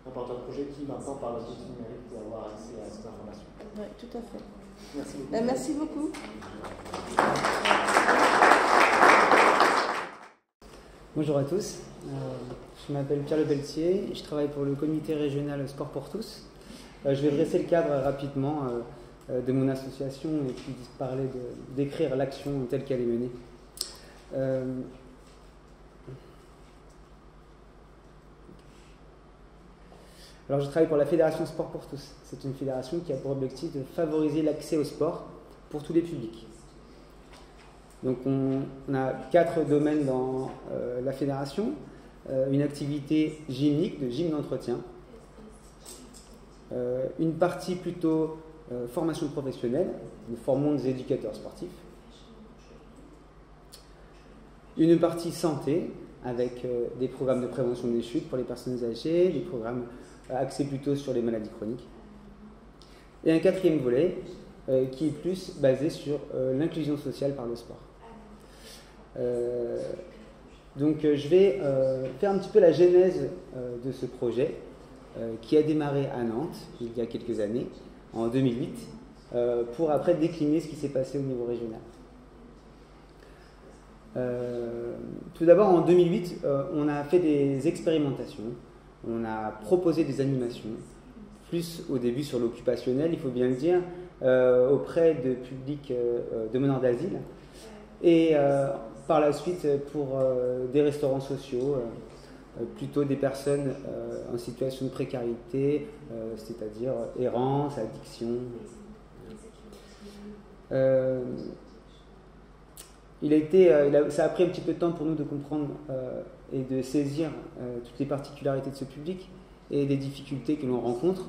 un porteur de projet qui, maintenant, par le outil numérique, peut avoir accès à ces informations. Oui, tout à fait. Merci beaucoup. Merci beaucoup. Bonjour à tous, je m'appelle Pierre Le Pelletier, je travaille pour le comité régional Sport pour tous. Je vais dresser le cadre rapidement de mon association et puis décrire l'action telle qu'elle est menée. Alors je travaille pour la Fédération Sport pour tous. C'est une fédération qui a pour objectif de favoriser l'accès au sport pour tous les publics. Donc on a 4 domaines dans la fédération. Une activité gymnique, de gym d'entretien. Une partie plutôt formation professionnelle. Nous formons des éducateurs sportifs. Une partie santé, avec des programmes de prévention des chutes pour les personnes âgées, des programmes axés plutôt sur les maladies chroniques. Et un 4e volet qui est plus basé sur l'inclusion sociale par le sport. Donc je vais faire un petit peu la genèse de ce projet qui a démarré à Nantes il y a quelques années, en 2008, pour après décliner ce qui s'est passé au niveau régional. Tout d'abord, en 2008, on a fait des expérimentations, on a proposé des animations, plus au début sur l'occupationnel, il faut bien le dire, auprès de publics demandeurs d'asile, et par la suite pour des restaurants sociaux, plutôt des personnes en situation de précarité, c'est-à-dire errance, addiction. Ça a pris un petit peu de temps pour nous de comprendre et de saisir toutes les particularités de ce public et des difficultés que l'on rencontre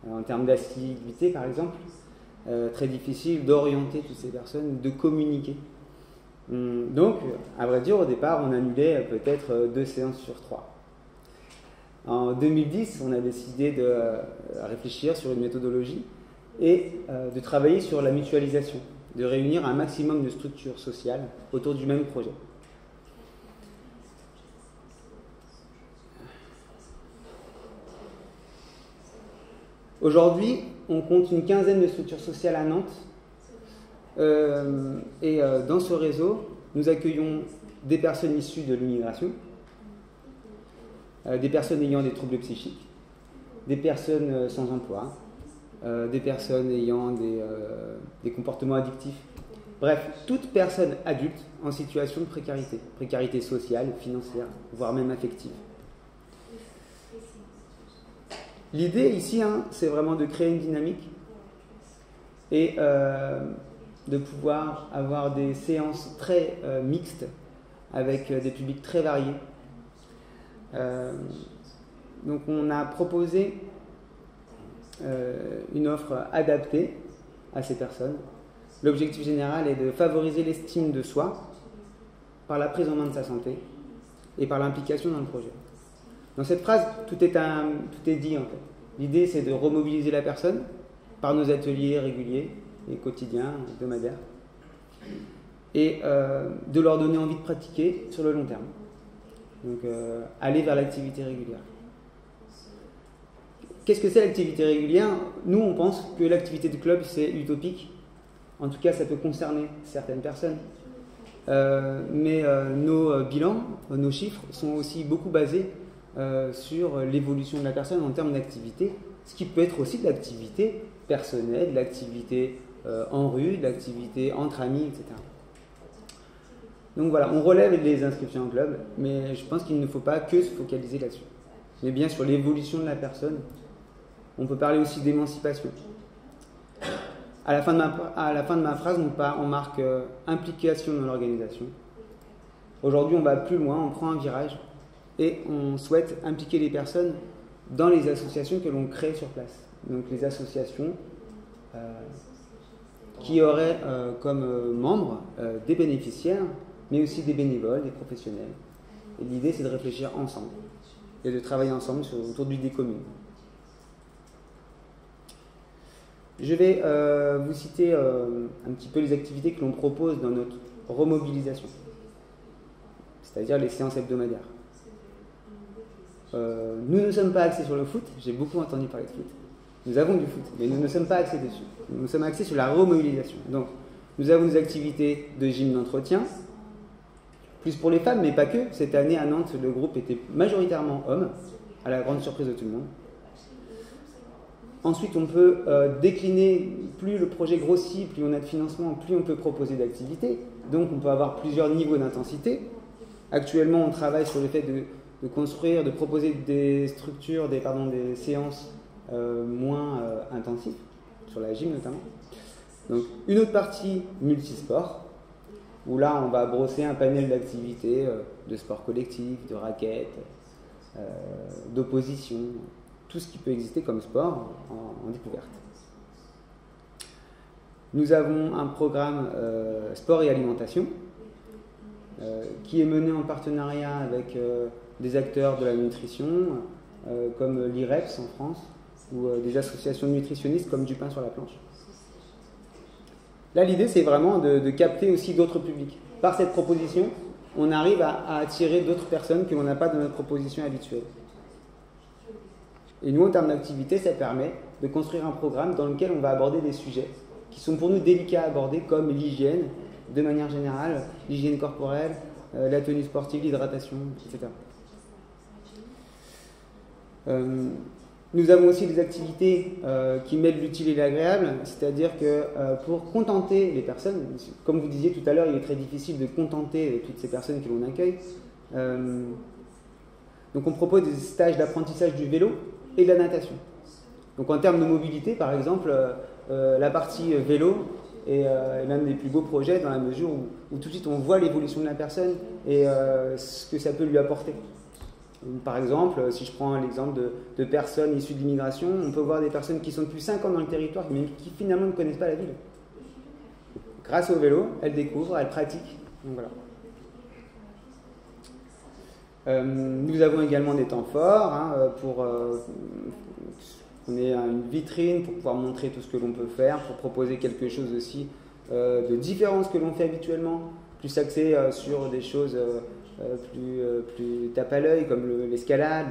en termes d'assiduité par exemple. Très difficile d'orienter toutes ces personnes, de communiquer. Donc, à vrai dire, au départ, on annulait peut-être 2 séances sur 3. En 2010, on a décidé de réfléchir sur une méthodologie et de travailler sur la mutualisation, de réunir un maximum de structures sociales autour du même projet. Aujourd'hui, on compte une quinzaine de structures sociales à Nantes. Dans ce réseau, nous accueillons des personnes issues de l'immigration, des personnes ayant des troubles psychiques, des personnes sans emploi, des personnes ayant des comportements addictifs. Bref, toute personne adulte en situation de précarité, précarité sociale, financière, voire même affective. L'idée ici, c'est vraiment de créer une dynamique et de pouvoir avoir des séances très mixtes avec des publics très variés. Donc on a proposé une offre adaptée à ces personnes. L'objectif général est de favoriser l'estime de soi par la prise en main de sa santé et par l'implication dans le projet. Dans cette phrase, tout est dit en fait. L'idée, c'est de remobiliser la personne par nos ateliers réguliers et quotidiens, hebdomadaires, et de leur donner envie de pratiquer sur le long terme. Donc, aller vers l'activité régulière. Qu'est-ce que c'est l'activité régulière? Nous, on pense que l'activité de club, c'est utopique. En tout cas, ça peut concerner certaines personnes. Mais nos bilans, nos chiffres sont aussi beaucoup basés sur l'évolution de la personne en termes d'activité, ce qui peut être aussi de l'activité personnelle, de l'activité en rue, de l'activité entre amis, etc. Donc voilà, on relève les inscriptions en club, mais je pense qu'il ne faut pas que se focaliser là-dessus, mais bien sur l'évolution de la personne. On peut parler aussi d'émancipation. À la fin de ma phrase, on marque implication dans l'organisation. Aujourd'hui, on va plus loin, on prend un virage et on souhaite impliquer les personnes dans les associations que l'on crée sur place. Donc les associations qui auraient comme membres des bénéficiaires, mais aussi des bénévoles, des professionnels. Et l'idée, c'est de réfléchir ensemble et de travailler ensemble autour d'idées communes. Je vais vous citer un petit peu les activités que l'on propose dans notre remobilisation, c'est-à-dire les séances hebdomadaires. Nous ne sommes pas axés sur le foot, j'ai beaucoup entendu parler de foot. Nous avons du foot, mais nous ne sommes pas axés dessus. Nous sommes axés sur la remobilisation. Donc, nous avons des activités de gym d'entretien, plus pour les femmes, mais pas que. Cette année à Nantes, le groupe était majoritairement hommes, à la grande surprise de tout le monde. Ensuite, on peut décliner, plus le projet grossit, plus on a de financement, plus on peut proposer d'activités. Donc, on peut avoir plusieurs niveaux d'intensité. Actuellement, on travaille sur le fait de construire, de proposer des structures, des séances moins intensives, sur la gym notamment. Donc, une autre partie multisport, où là, on va brosser un panel d'activités, de sport collectif, de raquettes, d'opposition, tout ce qui peut exister comme sport en découverte. Nous avons un programme sport et alimentation qui est mené en partenariat avec des acteurs de la nutrition comme l'IREPS en France ou des associations de nutritionnistes comme Du Pain sur la Planche. Là, l'idée, c'est vraiment de capter aussi d'autres publics. Par cette proposition, on arrive à attirer d'autres personnes que l'on n'a pas dans notre proposition habituelle. Et nous, en termes d'activité, ça permet de construire un programme dans lequel on va aborder des sujets qui sont pour nous délicats à aborder, comme l'hygiène, de manière générale, l'hygiène corporelle, la tenue sportive, l'hydratation, etc. Nous avons aussi des activités qui mêlent l'utile et l'agréable, c'est-à-dire que pour contenter les personnes, comme vous disiez tout à l'heure, il est très difficile de contenter toutes ces personnes que l'on accueille. Donc on propose des stages d'apprentissage du vélo et de la natation. Donc en termes de mobilité, par exemple, la partie vélo est l'un des plus beaux projets dans la mesure où tout de suite on voit l'évolution de la personne et ce que ça peut lui apporter. Par exemple, si je prends l'exemple de personnes issues d'immigration, on peut voir des personnes qui sont depuis 5 ans dans le territoire mais qui finalement ne connaissent pas la ville. Grâce au vélo, elles découvrent, elles pratiquent. Donc voilà. Nous avons également des temps forts pour On est une vitrine pour pouvoir montrer tout ce que l'on peut faire, pour proposer quelque chose aussi de différent de ce que l'on fait habituellement, plus axé sur des choses plus tape à l'œil, comme l'escalade,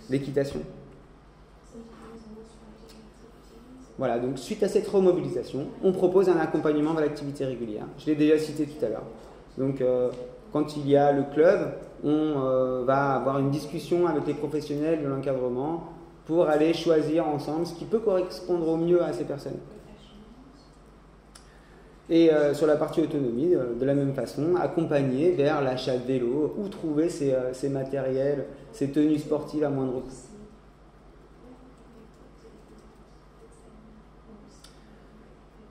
l'équitation. Voilà, donc suite à cette remobilisation, on propose un accompagnement dans l'activité régulière. Je l'ai déjà cité tout à l'heure. Donc, quand il y a le club, on va avoir une discussion avec les professionnels de l'encadrement pour aller choisir ensemble ce qui peut correspondre au mieux à ces personnes. Et sur la partie autonomie, de la même façon, accompagner vers l'achat de vélo, où trouver ces matériels, ces tenues sportives à moindre coût.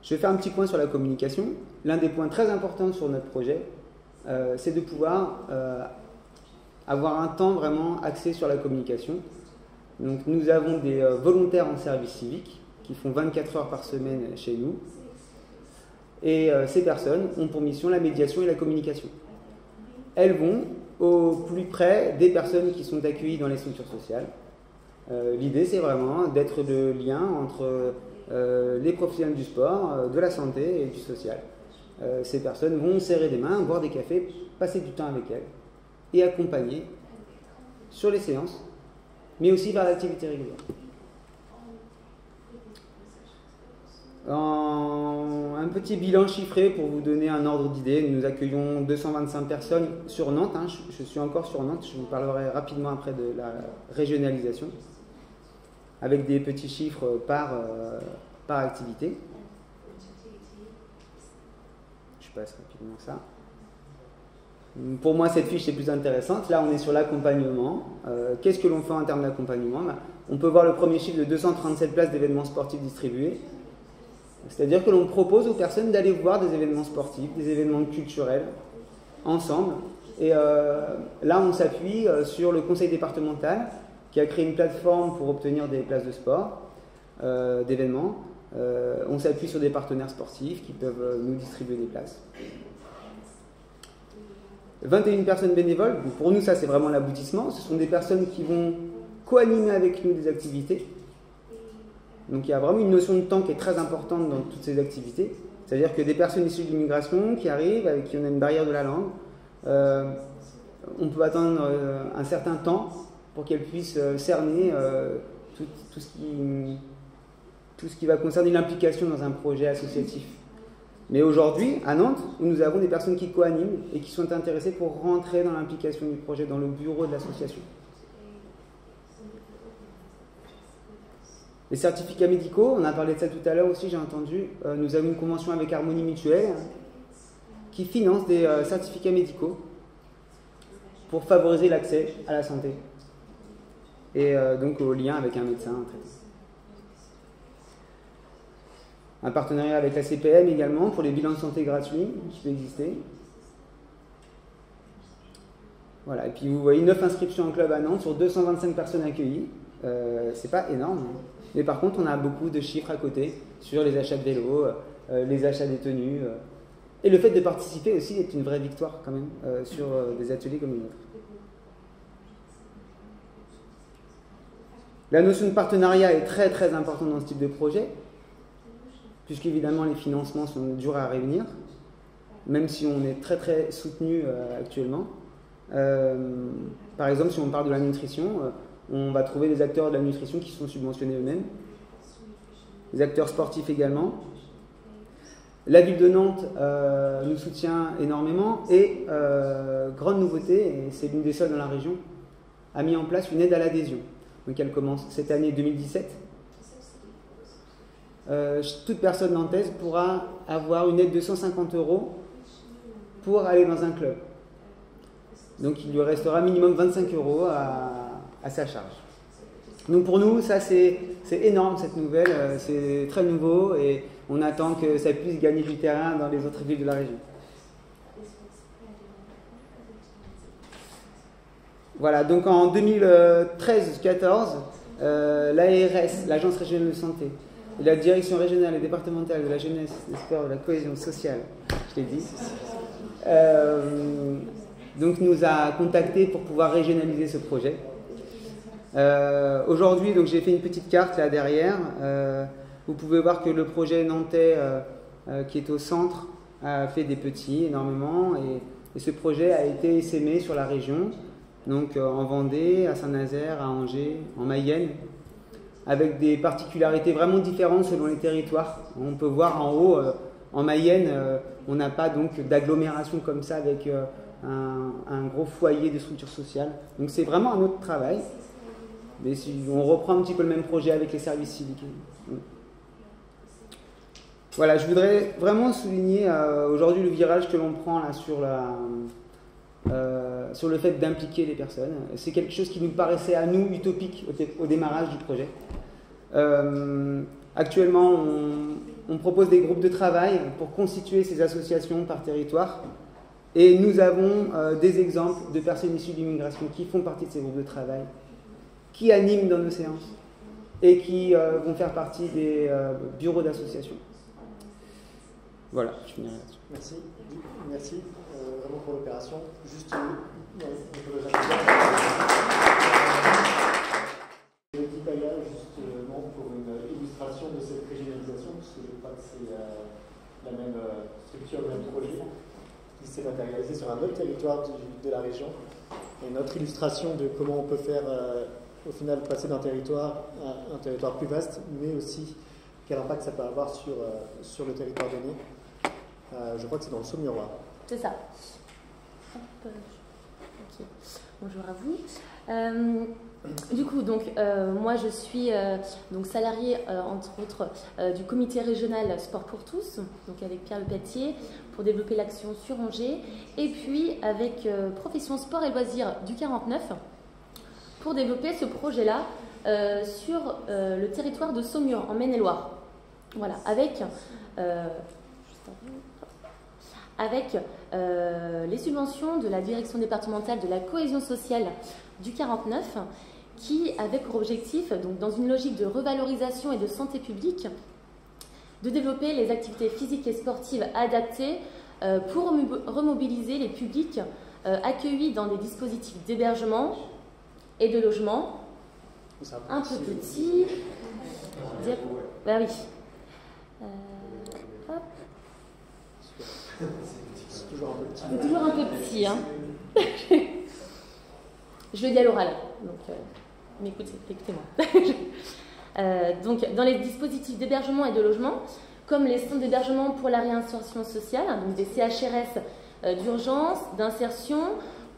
Je vais faire un petit point sur la communication. L'un des points très importants sur notre projet, c'est de pouvoir avoir un temps vraiment axé sur la communication. Donc, nous avons des volontaires en service civique qui font 24 heures par semaine chez nous. Et ces personnes ont pour mission la médiation et la communication. Elles vont au plus près des personnes qui sont accueillies dans les structures sociales. L'idée, c'est vraiment d'être le lien entre les professionnels du sport, de la santé et du social. Ces personnes vont serrer des mains, boire des cafés, passer du temps avec elles et accompagner sur les séances, mais aussi vers l'activité régulière. Un petit bilan chiffré pour vous donner un ordre d'idée. Nous accueillons 225 personnes sur Nantes. Je suis encore sur Nantes, je vous parlerai rapidement après de la régionalisation, avec des petits chiffres par activité. Je passe rapidement ça. Pour moi, cette fiche est plus intéressante. Là, on est sur l'accompagnement. Qu'est-ce que l'on fait en termes d'accompagnement? On peut voir le premier chiffre de 237 places d'événements sportifs distribués. C'est-à-dire que l'on propose aux personnes d'aller voir des événements sportifs, des événements culturels, ensemble. Et là, on s'appuie sur le conseil départemental qui a créé une plateforme pour obtenir des places de sport, d'événements. On s'appuie sur des partenaires sportifs qui peuvent nous distribuer des places. 21 personnes bénévoles. Donc pour nous, ça, c'est vraiment l'aboutissement. Ce sont des personnes qui vont co-animer avec nous des activités. Donc il y a vraiment une notion de temps qui est très importante dans toutes ces activités. C'est-à-dire que des personnes issues de l'immigration qui arrivent, avec qui on a une barrière de la langue, on peut attendre un certain temps pour qu'elles puissent cerner tout ce qui va concerner l'implication dans un projet associatif. Mais aujourd'hui, à Nantes, où nous avons des personnes qui co-animent et qui sont intéressées pour rentrer dans l'implication du projet, dans le bureau de l'association. Les certificats médicaux, on a parlé de ça tout à l'heure aussi, j'ai entendu. Nous avons une convention avec Harmonie Mutuelle qui finance des certificats médicaux pour favoriser l'accès à la santé et donc au lien avec un médecin traitant. Un partenariat avec la CPM également pour les bilans de santé gratuits qui peut exister. Voilà, et puis vous voyez 9 inscriptions en club à Nantes sur 225 personnes accueillies. C'est pas énorme, mais par contre on a beaucoup de chiffres à côté sur les achats de vélos, les achats des tenues. Et le fait de participer aussi est une vraie victoire quand même sur des ateliers comme le nôtre. La notion de partenariat est très très importante dans ce type de projet, puisqu'évidemment les financements sont durs à réunir, même si on est très très soutenu actuellement. Par exemple, si on parle de la nutrition, on va trouver des acteurs de la nutrition qui sont subventionnés eux-mêmes, des acteurs sportifs également. La ville de Nantes nous soutient énormément et, grande nouveauté, et c'est l'une des seules dans la région, a mis en place une aide à l'adhésion. Donc elle commence cette année 2017. Toute personne nantaise pourra avoir une aide de 150 € pour aller dans un club. Donc il lui restera minimum 25 € à sa charge. Donc pour nous, ça c'est énorme cette nouvelle, c'est très nouveau et on attend que ça puisse gagner du terrain dans les autres villes de la région. Voilà, donc en 2013-14, l'ARS, l'Agence régionale de santé, et la direction régionale et départementale de la jeunesse, des sports, de la cohésion sociale, je l'ai dit, donc nous a contactés pour pouvoir régionaliser ce projet. Aujourd'hui, donc j'ai fait une petite carte là derrière. Vous pouvez voir que le projet nantais qui est au centre a fait des petits énormément et ce projet a été essaimé sur la région, donc en Vendée, à Saint-Nazaire, à Angers, en Mayenne, avec des particularités vraiment différentes selon les territoires. On peut voir en haut, en Mayenne, on n'a pas donc d'agglomération comme ça avec un gros foyer de structure sociale. Donc c'est vraiment un autre travail. Mais si on reprend un petit peu le même projet avec les services civiques. Voilà, je voudrais vraiment souligner aujourd'hui le virage que l'on prend là sur le fait d'impliquer les personnes. C'est quelque chose qui nous paraissait à nous utopique au démarrage du projet. Actuellement, on propose des groupes de travail pour constituer ces associations par territoire. Et nous avons des exemples de personnes issues de l'immigration qui font partie de ces groupes de travail, qui animent dans nos séances et qui vont faire partie des bureaux d'association. Voilà, je finirai là-dessus. Merci. Merci vraiment pour l'opération. Juste je dis pas là justement pour une illustration de cette régionalisation, parce que je crois que c'est la même structure, le même projet qui s'est matérialisé sur un autre territoire de la région. Et notre illustration de comment on peut faire au final passer d'un territoire à un territoire plus vaste, mais aussi quel impact ça peut avoir sur le territoire donné. Je crois que c'est dans le Saumurois. C'est ça. Hop, okay. Bonjour à vous. Du coup, donc, moi je suis donc salariée entre autres du comité régional Sport pour tous, donc avec Pierre Lepatier pour développer l'action sur Angers, et puis avec Profession Sport et Loisirs du 49 pour développer ce projet-là sur le territoire de Saumur en Maine-et-Loire. Voilà, avec les subventions de la direction départementale de la cohésion sociale du 49, qui avait pour objectif, donc dans une logique de revalorisation et de santé publique, de développer les activités physiques et sportives adaptées pour remobiliser les publics accueillis dans des dispositifs d'hébergement et de logement. Un peu petit. Ben oui. Hop. C'est toujours un peu petit. C'est toujours un peu petit, hein. Je le dis à l'oral, donc mais écoutez-moi. Donc, dans les dispositifs d'hébergement et de logement, comme les centres d'hébergement pour la réinsertion sociale, donc des CHRS d'urgence, d'insertion,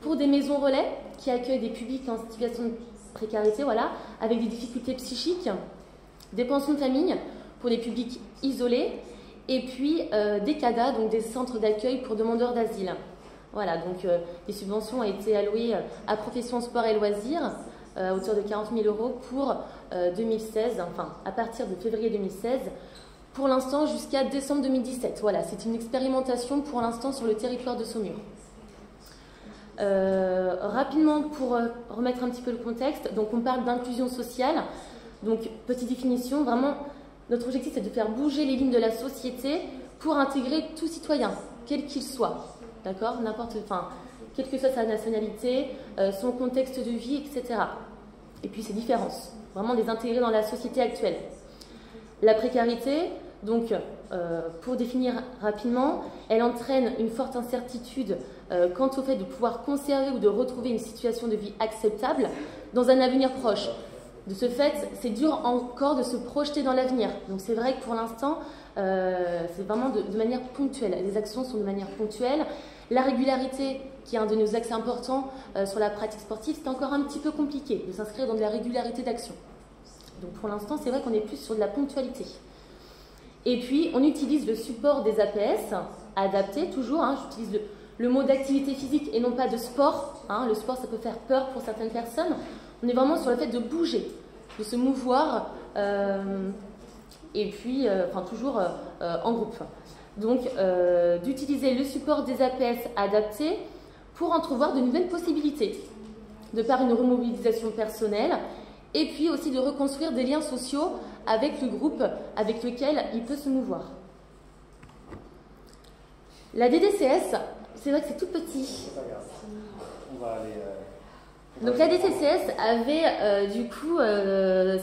pour des maisons relais qui accueillent des publics en situation de précarité, voilà, avec des difficultés psychiques, des pensions de famille pour des publics isolés, et puis des CADA, donc des centres d'accueil pour demandeurs d'asile. Voilà, donc des subventions ont été allouées à Profession Sport et Loisirs à hauteur de 40 000 € pour 2016, enfin à partir de février 2016, pour l'instant jusqu'à décembre 2017. Voilà, c'est une expérimentation pour l'instant sur le territoire de Saumur. Rapidement, pour remettre un petit peu le contexte, donc on parle d'inclusion sociale. Donc, petite définition, vraiment, notre objectif c'est de faire bouger les lignes de la société pour intégrer tout citoyen, quel qu'il soit. D'accord, quelle que soit sa nationalité, son contexte de vie, etc. Et puis ses différences, vraiment les intégrer dans la société actuelle. La précarité, donc, pour définir rapidement, elle entraîne une forte incertitude quant au fait de pouvoir conserver ou de retrouver une situation de vie acceptable dans un avenir proche. De ce fait, c'est dur encore de se projeter dans l'avenir. Donc c'est vrai que pour l'instant, c'est vraiment de manière ponctuelle. Les actions sont de manière ponctuelle. La régularité, qui est un de nos axes importants sur la pratique sportive, c'est encore un petit peu compliqué de s'inscrire dans de la régularité d'action. Donc pour l'instant, c'est vrai qu'on est plus sur de la ponctualité. Et puis, on utilise le support des APS, adapté toujours. Hein, j'utilise le mot d'activité physique et non pas de sport. Hein, le sport, ça peut faire peur pour certaines personnes. On est vraiment sur le fait de bouger, de se mouvoir, et puis, toujours en groupe. Donc, d'utiliser le support des APS adaptés pour entrevoir de nouvelles possibilités, de par une remobilisation personnelle, et puis aussi de reconstruire des liens sociaux avec le groupe avec lequel il peut se mouvoir. La DDCS, c'est vrai que c'est tout petit. C'est pas grave. On Donc la DCCS avait du coup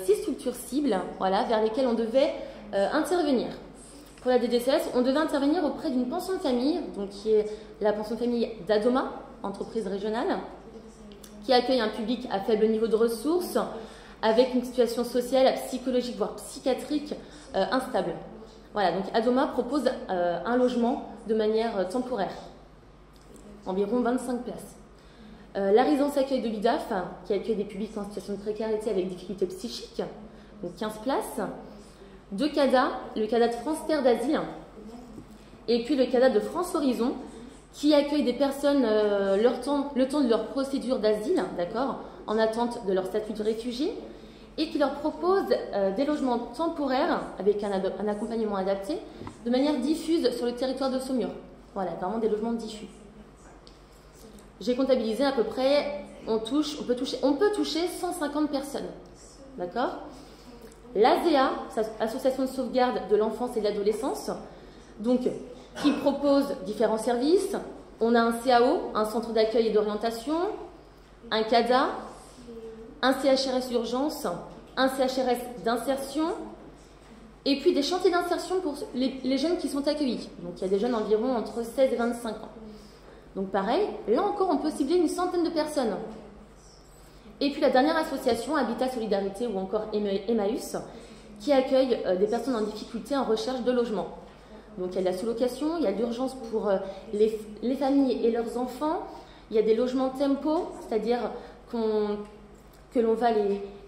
6 structures cibles, voilà, vers lesquelles on devait intervenir. Pour la DDCS, on devait intervenir auprès d'une pension de famille, donc qui est la pension de famille d'Adoma, entreprise régionale, qui accueille un public à faible niveau de ressources, avec une situation sociale, psychologique, voire psychiatrique instable. Voilà, donc Adoma propose un logement de manière temporaire, environ 25 places. La résidence accueil de l'UDAF, qui accueille des publics en situation de précarité avec difficultés psychiques, donc 15 places. 2 CADA, le CADA de France Terre d'Asile, et puis le CADA de France Horizon, qui accueille des personnes le temps de leur procédure d'asile, d'accord, en attente de leur statut de réfugié, et qui leur propose des logements temporaires avec un accompagnement adapté, de manière diffuse sur le territoire de Saumur. Voilà, vraiment des logements diffus. J'ai comptabilisé à peu près, on peut toucher 150 personnes, d'accord. L'ASEA, Association de sauvegarde de l'enfance et de l'adolescence, donc qui propose différents services. On a un CAO, un centre d'accueil et d'orientation, un CADA, un CHRS d'urgence, un CHRS d'insertion, et puis des chantiers d'insertion pour les jeunes qui sont accueillis. Donc il y a des jeunes environ entre 16 et 25 ans. Donc pareil, là encore on peut cibler une centaine de personnes. Et puis la dernière association, Habitat Solidarité ou encore Emmaüs, qui accueille des personnes en difficulté en recherche de logement. Donc il y a de la sous-location, il y a de l'urgence pour les familles et leurs enfants, il y a des logements tempo, c'est-à-dire que l'on va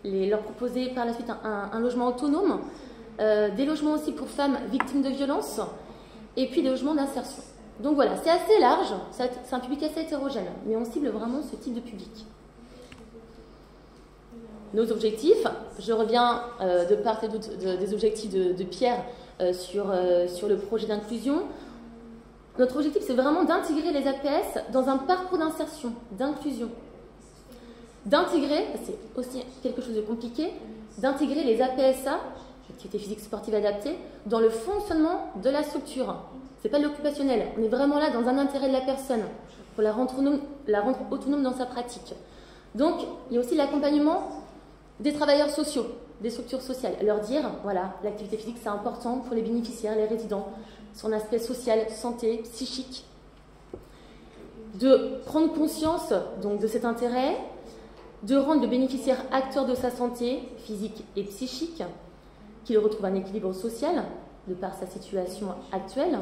leur proposer par la suite un logement autonome, des logements aussi pour femmes victimes de violences, et puis des logements d'insertion. Donc voilà, c'est assez large, c'est un public assez hétérogène, mais on cible vraiment ce type de public. Nos objectifs, je reviens de part et d'autre des objectifs de Pierre sur le projet d'inclusion. Notre objectif, c'est vraiment d'intégrer les APS dans un parcours d'insertion, d'inclusion. D'intégrer, c'est aussi quelque chose de compliqué, d'intégrer les APSA, activités physiques sportives adaptées, dans le fonctionnement de la structure. Ce n'est pas de l'occupationnel, on est vraiment là dans un intérêt de la personne, pour la rendre autonome dans sa pratique. Donc, il y a aussi l'accompagnement des travailleurs sociaux, des structures sociales, leur dire, voilà, l'activité physique c'est important pour les bénéficiaires, les résidents, son aspect social, santé, psychique, de prendre conscience donc de cet intérêt, de rendre le bénéficiaire acteur de sa santé physique et psychique, qu'il retrouve un équilibre social de par sa situation actuelle,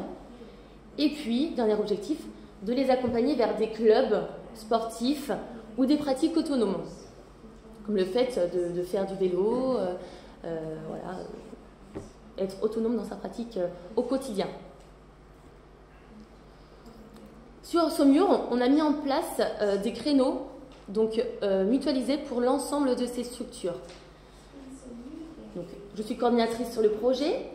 et puis, dernier objectif, de les accompagner vers des clubs sportifs ou des pratiques autonomes, comme le fait de faire du vélo, voilà, être autonome dans sa pratique au quotidien. Sur Saumur, on a mis en place des créneaux donc, mutualisés pour l'ensemble de ces structures. Donc, je suis coordinatrice sur le projet.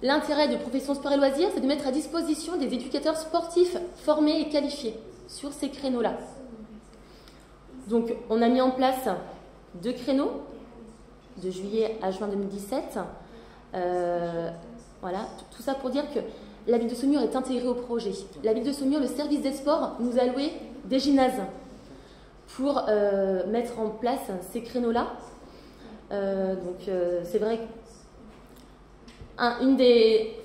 L'intérêt de Profession Sport et Loisirs, c'est de mettre à disposition des éducateurs sportifs formés et qualifiés sur ces créneaux-là. Donc, on a mis en place 2 créneaux, de juillet à juin 2017. Voilà, tout ça pour dire que la ville de Saumur est intégrée au projet. La ville de Saumur, le service des sports, nous a loué des gymnases pour mettre en place ces créneaux-là. C'est vrai qu'un des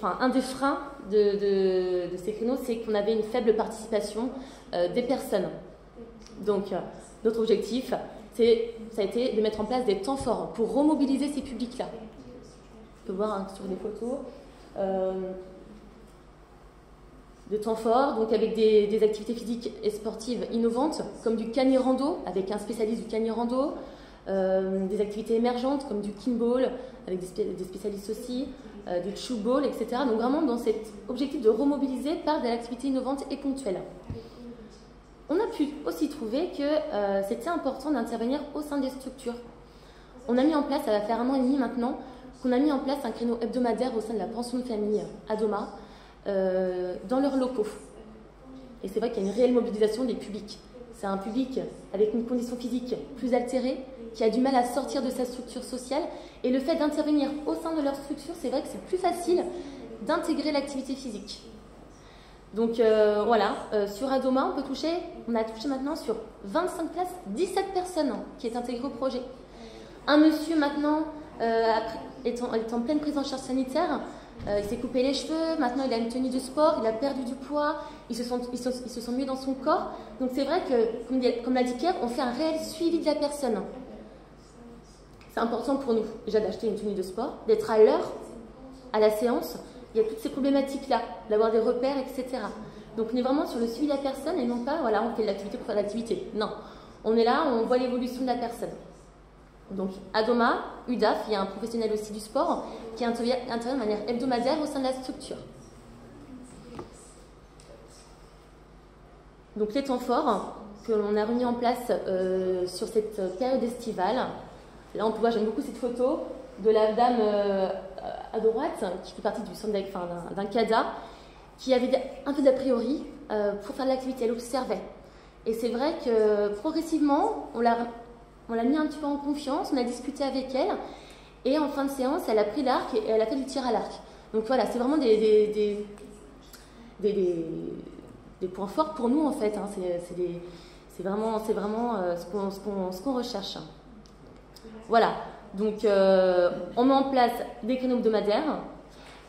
freins de ces créneaux, c'est qu'on avait une faible participation des personnes. Donc, notre objectif, ça a été de mettre en place des temps forts pour remobiliser ces publics-là. On peut voir sur des photos de temps forts, donc avec des activités physiques et sportives innovantes, comme du cani-rando, avec un spécialiste du cani-rando, des activités émergentes, comme du kinball, avec des spécialistes aussi, du chou-ball, etc. Donc vraiment dans cet objectif de remobiliser par de l'activité innovante et ponctuelle. On a pu aussi trouver que c'était important d'intervenir au sein des structures. On a mis en place, ça va faire 1 an et demi maintenant, qu'on a mis en place un créneau hebdomadaire au sein de la pension de famille Adoma, dans leurs locaux. Et c'est vrai qu'il y a une réelle mobilisation des publics. C'est un public avec une condition physique plus altérée, qui a du mal à sortir de sa structure sociale. Et le fait d'intervenir au sein de leur structure, c'est vrai que c'est plus facile d'intégrer l'activité physique. Donc voilà, sur Adoma, on a touché maintenant sur 25 places, 17 personnes qui est intégrées au projet. Un monsieur maintenant est en pleine prise en charge sanitaire, il s'est coupé les cheveux, maintenant il a une tenue de sport, il a perdu du poids, il se sent mieux dans son corps. Donc c'est vrai que, comme l'a dit Pierre, on fait un réel suivi de la personne. C'est important pour nous déjà d'acheter une tenue de sport, d'être à l'heure à la séance. Il y a toutes ces problématiques-là, d'avoir des repères, etc. Donc on est vraiment sur le suivi de la personne et non pas, voilà, on fait de l'activité pour faire de l'activité. Non, on est là, on voit l'évolution de la personne. Donc Adoma, UDAF, il y a un professionnel aussi du sport qui intervient de manière hebdomadaire au sein de la structure. Donc les temps forts que l'on a remis en place sur cette période estivale. Là on peut voir, j'aime beaucoup cette photo de la dame à droite qui fait partie du centre d'un CADA qui avait un peu d'a priori pour faire de l'activité, elle observait. Et c'est vrai que progressivement, on l'a mis un petit peu en confiance, on a discuté avec elle, et en fin de séance, elle a pris l'arc et elle a fait du tir à l'arc. Donc voilà, c'est vraiment des points forts pour nous en fait. Hein. C'est vraiment ce qu'on recherche. Voilà, donc on met en place des créneaux hebdomadaires.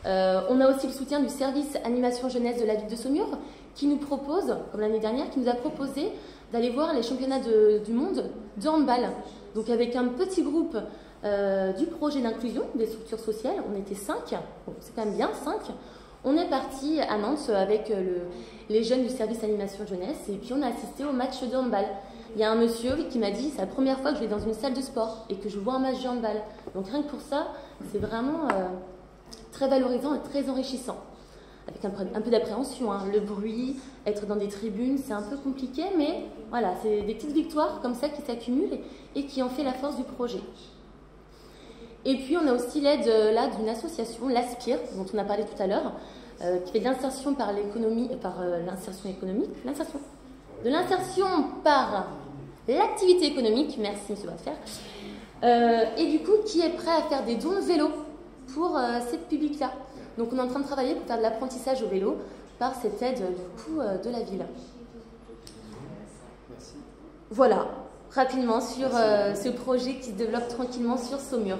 On a aussi le soutien du service animation jeunesse de la ville de Saumur qui nous propose, comme l'année dernière, qui nous a proposé d'aller voir les championnats du monde de handball. Donc avec un petit groupe du projet d'inclusion des structures sociales, on était 5, bon, c'est quand même bien 5. On est parti à Nantes avec les jeunes du service animation jeunesse et puis on a assisté au match de handball. Il y a un monsieur qui m'a dit c'est la première fois que je vais dans une salle de sport et que je vois un match de handball. Donc rien que pour ça, c'est vraiment très valorisant et très enrichissant. Avec un peu d'appréhension, hein. Le bruit, être dans des tribunes, c'est un peu compliqué, mais voilà, c'est des petites victoires comme ça qui s'accumulent et qui en fait la force du projet. Et puis on a aussi l'aide là d'une association, l'Aspire, dont on a parlé tout à l'heure, qui fait de l'insertion par l'insertion économique, de l'insertion par l'activité économique, merci monsieur Baffer, et du coup qui est prêt à faire des dons de vélo pour ces publics-là. Donc on est en train de travailler pour faire de l'apprentissage au vélo par cette aide du coup de la ville. Voilà, rapidement sur ce projet qui se développe tranquillement sur Saumur.